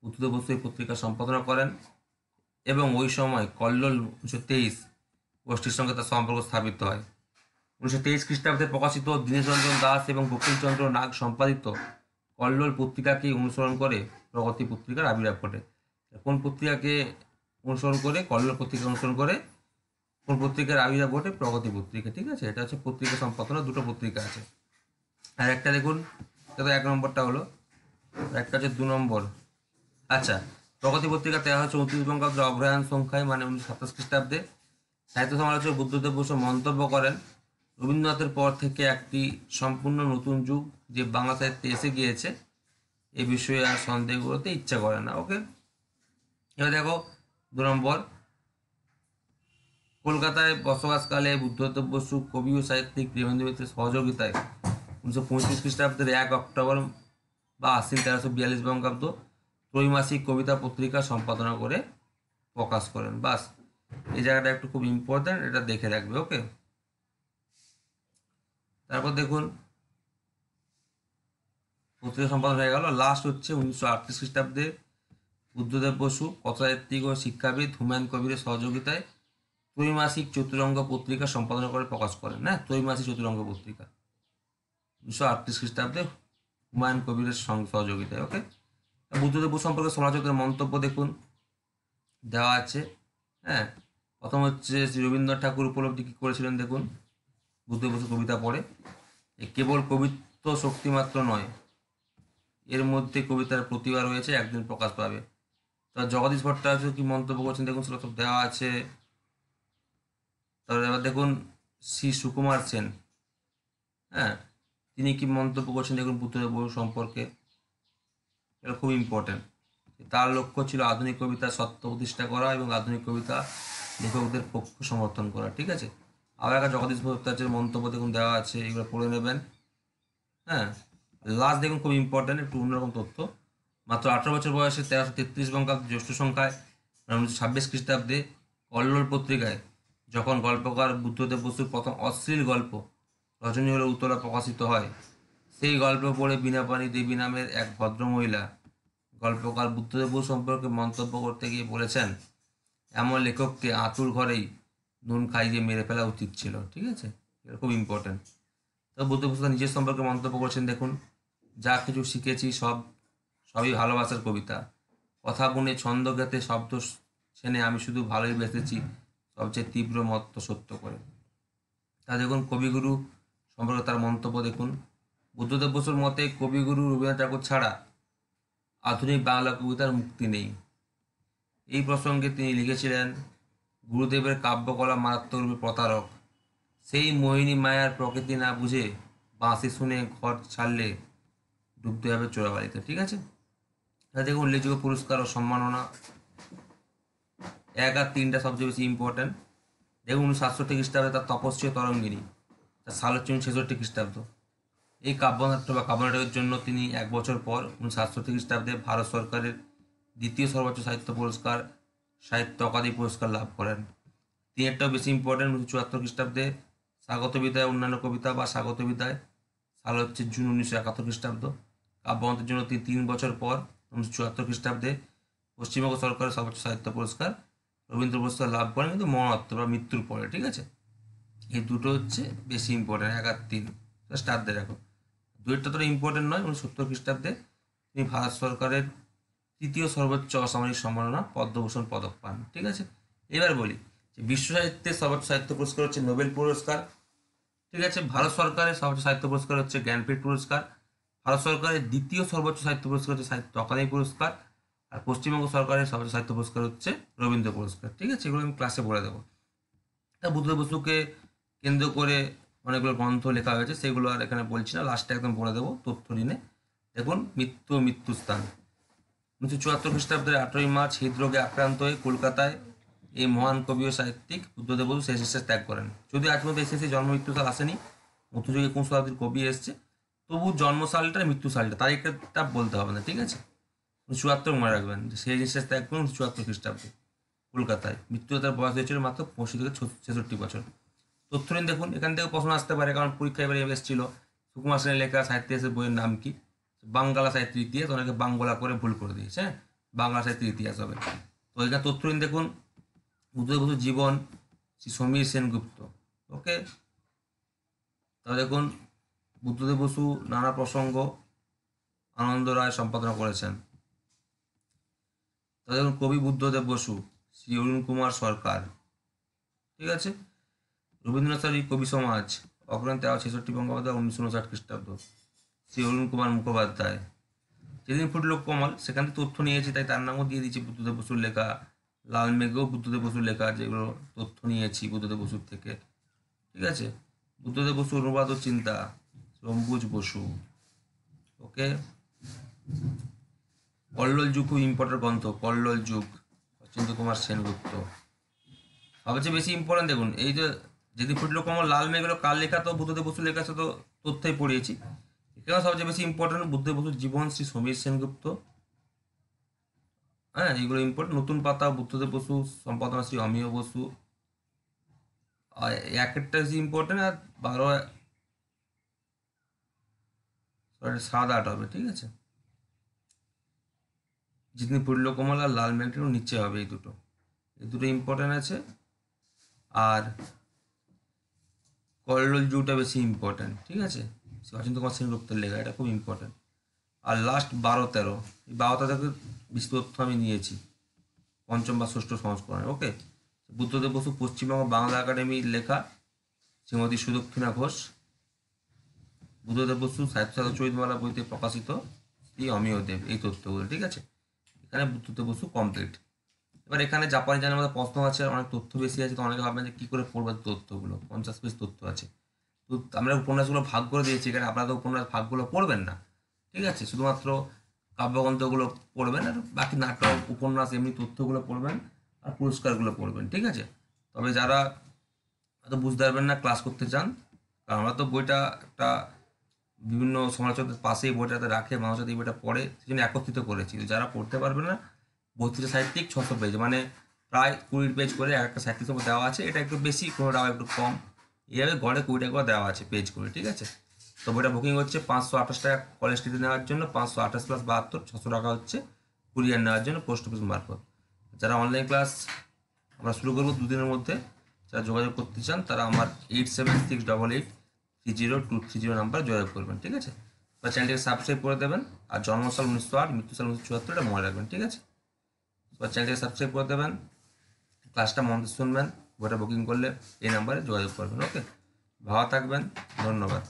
বুদ্ধদেব বসু এই পত্রিকা সম্পাদনা করেন, এবং ওই সময় কল্লোল 1923 গোষ্ঠীর সঙ্গে তার সম্পর্ক স্থাপিত হয়। 1923 খ্রিস্টাব্দে প্রকাশিত দীনেশরঞ্জন দাস এবং গোকুলচন্দ্র নাগ সম্পাদিত কল্লোল পত্রিকাকে অনুসরণ করে প্রগতি পত্রিকার আবির্ভাব ঘটে। কোন পত্রিকাকে অনুসরণ করে? কল্লোল পত্রিকা অনুসরণ করে কোন পত্রিকার আবির্ভাব ঘটে? প্রগতি পত্রিকা, ঠিক আছে। এটা হচ্ছে পত্রিকা সম্পাদনা, 2টো পত্রিকা আছে। আর একটা দেখুন, এটা 1 নম্বরটা হলো, একটা হচ্ছে 2 নম্বর। আচ্ছা, প্রগতি পত্রিকা 1334 বঙ্গাব্দ অগ্রহায়ণ সংখ্যায়, মানে 1927 খ্রিস্টাব্দে সাহিত্য সমালোচক বুদ্ধদেব বসু মন্তব্য করেন, রবীন্দ্রনাথের পর থেকে একটি সম্পূর্ণ নতুন যুগ যে বাংলা সাহিত্যে এসে গিয়েছে এ বিষয়ে আর সন্দেহ করতে ইচ্ছা করে না। ওকে, এবার দেখো 2 নম্বর, কলকাতায় বসবাসকালে বুদ্ধদেব বসু কবি ও সাহিত্যিক প্রেমেন্দ্র মিত্রের সহযোগিতায় 1935 খ্রিস্টাব্দের 1 অক্টোবর বা আশ্বিন 1342 বঙ্গাব্দ ত্রৈমাসিক কবিতা পত্রিকা সম্পাদনা করে প্রকাশ করেন। বাস, এই জায়গাটা একটু খুব ইম্পর্ট্যান্ট, এটা দেখে রাখবে। ওকে, তারপর দেখুন পত্রিকা সম্পাদন হয়ে গেল। লাস্ট হচ্ছে 1938 খ্রিস্টাব্দে বুদ্ধদেব বসু কথাসাহিত্যিক ও শিক্ষাবিদ হুমায়ুন কবিরের সহযোগিতায় ত্রৈমাসিক চতুরঙ্গ পত্রিকা সম্পাদনা করে প্রকাশ করেন। হ্যাঁ, ত্রৈমাসিক চতুরঙ্গ পত্রিকা 1938 খ্রিস্টাব্দে হুমায়ুন কবিরের সহযোগিতায়। ওকে, বুদ্ধদেব বসু সম্পর্কে সমালোচকদের মন্তব্য দেখুন দেওয়া আছে। হ্যাঁ, প্রথম হচ্ছে শ্রী রবীন্দ্রনাথ ঠাকুর উপলব্ধি কী করেছিলেন দেখুন বুদ্ধদেব বসু কবিতা পড়ে, কেবল কবিত্ব শক্তিমাত্র নয়, এর মধ্যে কবিতার প্রতিভা রয়েছে, একদিন প্রকাশ পাবে। তা জগদীশ ভট্টাচার্য কি মন্তব্য করছেন দেখুন, সেটা তো দেওয়া আছে। তারপরে এবার দেখুন শ্রী সুকুমার সেন, হ্যাঁ, তিনি কি মন্তব্য করছেন দেখুন বুদ্ধদেব বসু সম্পর্কে, এটা খুব ইম্পর্টেন্ট। তার লক্ষ্য ছিল আধুনিক কবিতার সত্য প্রতিষ্ঠা করা এবং আধুনিক কবিতা লেখকদের পক্ষ সমর্থন করা। ঠিক আছে, আবার একটা জগদীশ ভট্টাচার্যের মন্তব্য দেখুন দেওয়া আছে, এগুলো পড়ে নেবেন। হ্যাঁ, লাস্ট দেখুন খুব ইম্পর্টেন্ট, একটু অন্যরকম তথ্য। মাত্র 18 বছর বয়সে 1333 বঙ্গাব্দে জ্যৈষ্ঠ সংখ্যায় 1926 খ্রিস্টাব্দে কল্লোল পত্রিকায় যখন গল্পকার বুদ্ধদেব বসুর প্রথম অশ্লীল গল্প রজনী হলো উতলা প্রকাশিত হয়, সেই গল্প পড়ে বীণাপাণি দেবী নামের এক ভদ্রমহিলা গল্পকার বুদ্ধদেব বসু সম্পর্কে মন্তব্য করতে গিয়ে বলেছেন, এমন লেখককে আঁতুর ঘরেই নুন খাইয়ে মেরে ফেলা উচিত ছিল। ঠিক আছে, এটা খুব ইম্পর্টেন্ট। তো বুদ্ধদেব বসু নিজের সম্পর্কে মন্তব্য করছেন দেখুন, যা কিছু শিখেছি সবই ভালোবাসার কবিতা, কথা গুনে ছন্দ গেতে শব্দ ছেনে আমি শুধু ভালোই বেসেছি সবচেয়ে তীব্র মত্ত সত্য করে। তা দেখুন কবিগুরু সম্পর্কে তার মন্তব্য দেখুন, বুদ্ধদেব বসুর মতে কবিগুরু রবীন্দ্রনাথ ঠাকুর ছাড়া আধুনিক বাংলা কবিতার মুক্তি নেই। এই প্রসঙ্গে তিনি লিখেছিলেন, গুরুদেবের কাব্যকলা মারাত্মকরূপে প্রতারক, সেই মোহিনী মায়ার প্রকৃতি না বুঝে বাঁশি শুনে ঘর ছাড়লে ডুবতে হবে চোরাবালিতে। ঠিক আছে, দেখুন উল্লেখযোগ্য পুরস্কার ও সম্মাননা 1 আর 3টা সবচেয়ে বেশি ইম্পর্টেন্ট। দেখুন 1967 খ্রিস্টাব্দে তার তপস্বী তরঙ্গিনী, তার সাল হচ্ছে 1966 খ্রিস্টাব্দ। এই কাব্যনাট্য বা কাব্যনাটকের জন্য তিনি 1 বছর পর 1967 খ্রিস্টাব্দে ভারত সরকারের দ্বিতীয় সর্বোচ্চ সাহিত্য পুরস্কার সাহিত্য অকাদেমি পুরস্কার লাভ করেন। তিনেরটাও বেশি ইম্পর্টেন্ট, 1974 খ্রিস্টাব্দে স্বাগত বিদায় অন্যান্য কবিতা বা স্বাগত বিদায়, সাল হচ্ছে জুন 1971 খ্রিস্টাব্দ। কাব্যগ্রন্থের জন্য তিনি 3 বছর পর 1974 খ্রিস্টাব্দে পশ্চিমবঙ্গ সরকারের সর্বোচ্চ সাহিত্য পুরস্কার রবীন্দ্র পুরস্কার লাভ করেন, কিন্তু মরণোত্তর বা মৃত্যুর পরে। ঠিক আছে, এই দুটো হচ্ছে বেশি ইম্পর্টেন্ট, 1 আর 3 স্টার দিয়ে রাখো। দুইটা তো ইম্পর্টেন্ট নয়। 1970 খ্রিস্টাব্দে তিনি ভারত সরকারের তৃতীয় সর্বোচ্চ অসামরিক সম্মাননা পদ্মভূষণ পদক পান। ঠিক আছে, এবার বলি যে বিশ্ব সাহিত্যের সর্বোচ্চ সাহিত্য পুরস্কার হচ্ছে নোবেল পুরস্কার। ঠিক আছে, ভারত সরকারের সর্বোচ্চ সাহিত্য পুরস্কার হচ্ছে জ্ঞানপীঠ পুরস্কার, ভারত সরকারের দ্বিতীয় সর্বোচ্চ সাহিত্য পুরস্কার হচ্ছে সাহিত্য অকাদেমি পুরস্কার, আর পশ্চিমবঙ্গ সরকারের সর্বোচ্চ সাহিত্য পুরস্কার হচ্ছে রবীন্দ্র পুরস্কার। ঠিক আছে, এগুলো আমি ক্লাসে বলে দেবো। তা বুদ্ধদেব বসুকে কেন্দ্র করে অনেকগুলো গ্রন্থ লেখা হয়েছে, সেগুলো আর এখানে বলছি না, লাস্টে একদম বলে দেবো তথ্য নিয়ে। দেখুন মৃত্যুস্থান 1974 খ্রিস্টাব্দের 8ই মার্চ হৃদরোগে আক্রান্ত হয়ে কলকাতায় এই মহান কবি ও সাহিত্যিক বুদ্ধদেব বসু শেষ নিঃশ্বাস ত্যাগ করেন। যদি আজ মধ্যে এসেছে জন্ম মৃত্যুসাল আসেনি, মধ্যযুগে কোন শতাব্দীর কবি এসছে, তবু জন্মসালটা মৃত্যুসালটা তারিখটা বলতে হবে না। ঠিক আছে, 1974 মনে রাখবেন যে শেষ নিঃশ্বাস ত্যাগ করেন 1974 খ্রিস্টাব্দে কলকাতায়। মৃত্যু তার বয়স হয়েছিল মাত্র 65 থেকে 66 বছর। তথ্য নিন দেখুন, এখান থেকে প্রশ্ন আসতে পারে, কারণ পরীক্ষায় এবারে এসেছিল সুকুমার সেনের লেখা সাহিত্য ইতিহাসের বইয়ের নাম কি, বাংলা সাহিত্যের ইতিহাস, অনেকে বাংলা করে ভুল করে দিয়েছে। হ্যাঁ, বাংলা সাহিত্যের ইতিহাস হবে। তো এখানে তথ্য নিন দেখুন, বুদ্ধদেব বসুর জীবন, শ্রী সমীর সেনগুপ্ত। ওকে, তাহলে দেখুন বুদ্ধদেব বসু নানা প্রসঙ্গ আনন্দ রায় সম্পাদনা করেছেন। তাহলে দেখুন কবি বুদ্ধদেব বসু, শ্রী অরুণ কুমার সরকার। ঠিক আছে, রবীন্দ্রনাথের কবি সমাজ অগ্রহণ 1366 বঙ্গাব্দ 1959 খ্রিস্টাব্দ, শ্রী অরুণ কুমার মুখোপাধ্যায়। যেদিন ফুটল কমল, সেখান থেকে তথ্য নিয়েছি, তাই তার নামও দিয়ে দিয়েছি বুদ্ধদেব বসুর লেখা। লাল মেঘেও বুদ্ধদেব বসুর লেখা, যেগুলো তথ্য নিয়েছি বুদ্ধদেব বসুর থেকে। ঠিক আছে, বুদ্ধদেব বসু অনুবাদ ও চিন্তা, অম্বুজ বসু। ওকে, কল্লোল যুগ খুব ইম্পর্টেন্ট গ্রন্থ, কল্লোল যুগ, অচিন্ত কুমার সেনগুপ্ত। সবচেয়ে বেশি ইম্পর্টেন্ট দেখুন, এই যে যেদিন ফুটল কমল, লাল মেঘগুলো কার লেখা, তো বুদ্ধদেব বসুর লেখা, সে তো তথ্যই পড়িয়েছি। এখানেও সবচেয়ে বেশি ইম্পর্টেন্ট বুদ্ধদেব বসুর জীবন, শ্রী সমীর সেনগুপ্ত। হ্যাঁ, এইগুলো ইম্পর্টেন্ট। নতুন পাতা বুদ্ধদেব বসু, সম্পাদনা শ্রী অমিয় বসু। আর এক একটা বেশি ইম্পর্টেন্ট, আর 12 সরি 7-8 হবে, ঠিক আছে। জিতনি পুরলো কোমল আর লাল মেঘটা একটু নিচে হবে, এই দুটো ইম্পর্টেন্ট আছে। আর করলোল জুটা বেশি ইম্পর্টেন্ট, ঠিক আছে। অচিন্ত কুমার সেনগুপ্তের লেখা, এটা খুব ইম্পর্টেন্ট। আর লাস্ট 12-13, এই 12-13 বেশি তথ্য আমি নিয়েছি পঞ্চম বা ষষ্ঠ সংস্করণে। ওকে, বুদ্ধদেব বসু পশ্চিমবঙ্গ বাংলা একাডেমির লেখা, শ্রীমতী সুদক্ষিণা ঘোষ। বুদ্ধদেব বসু সাহিত্য সাধক চরিতমালা বইতে প্রকাশিত, শ্রী অমিয় দেব। এই তথ্যগুলো, ঠিক আছে। এখানে বুদ্ধদেব বসু কমপ্লিট। এবার এখানে জাপানি জানার মধ্যে প্রশ্ন আছে, অনেক তথ্য বেশি আছে, তো অনেকে ভাববেন যে কী করে পড়বে তথ্যগুলো, 50 পেজ তথ্য আছে। তো আমরা উপন্যাসগুলো ভাগ করে দিয়েছি, এখানে আপনারা তো উপন্যাস ভাগগুলো পড়বেন না, ঠিক আছে। শুধুমাত্র কাব্যগ্রন্থগুলো পড়বেন, আর বাকি নাটক, উপন্যাস, এমনি তথ্যগুলো পড়বেন, আর পুরস্কারগুলো পড়বেন, ঠিক আছে। তবে যারা হয়তো বুঝতে পারবেন না, ক্লাস করতে চান, কারণ আমরা তো বইটা একটা বিভিন্ন সমালোচকদের পাশেই বইটাতে রাখে, মানুষ যাতে এই বইটা পড়ে, সেই জন্য একত্রিত করেছি। যারা পড়তে পারবে না, 32 সাহিত্যিক 600 পেজ, মানে প্রায় 20 পেজ করে একটা সাহিত্যিক সভা দেওয়া আছে। এটা একটু বেশি, কোনোটা একটু কম, এইভাবে গড়ে 20 টাকা করে দেওয়া আছে পেজ করে, ঠিক আছে। তো বইটা বুকিং হচ্ছে 528 টাকা কলেজ স্ট্রিটে নেওয়ার জন্য, 528 + 72, 600 টাকা হচ্ছে কুরিয়ার নেওয়ার জন্য পোস্ট অফিস মারফত। যারা অনলাইন ক্লাস আমরা শুরু করবো 2 দিনের মধ্যে, যারা যোগাযোগ করতে চান তারা আমার 8768830230 নাম্বার যোগাযোগ করবেন, ঠিক আছে। বা চ্যানেলটিকে সাবস্ক্রাইব করে দেবেন। আর জন্মসাল 1908, মৃত্যুসাল 1974, এটা মনে রাখবেন, ঠিক আছে। বা চ্যানেলটিকে সাবস্ক্রাইব করে দেবেন, ক্লাসটা মন দিয়ে শুনবেন, বইটা বুকিং করলে এই নাম্বারে যোগাযোগ করবেন। ওকে, ভালো থাকবেন, ধন্যবাদ।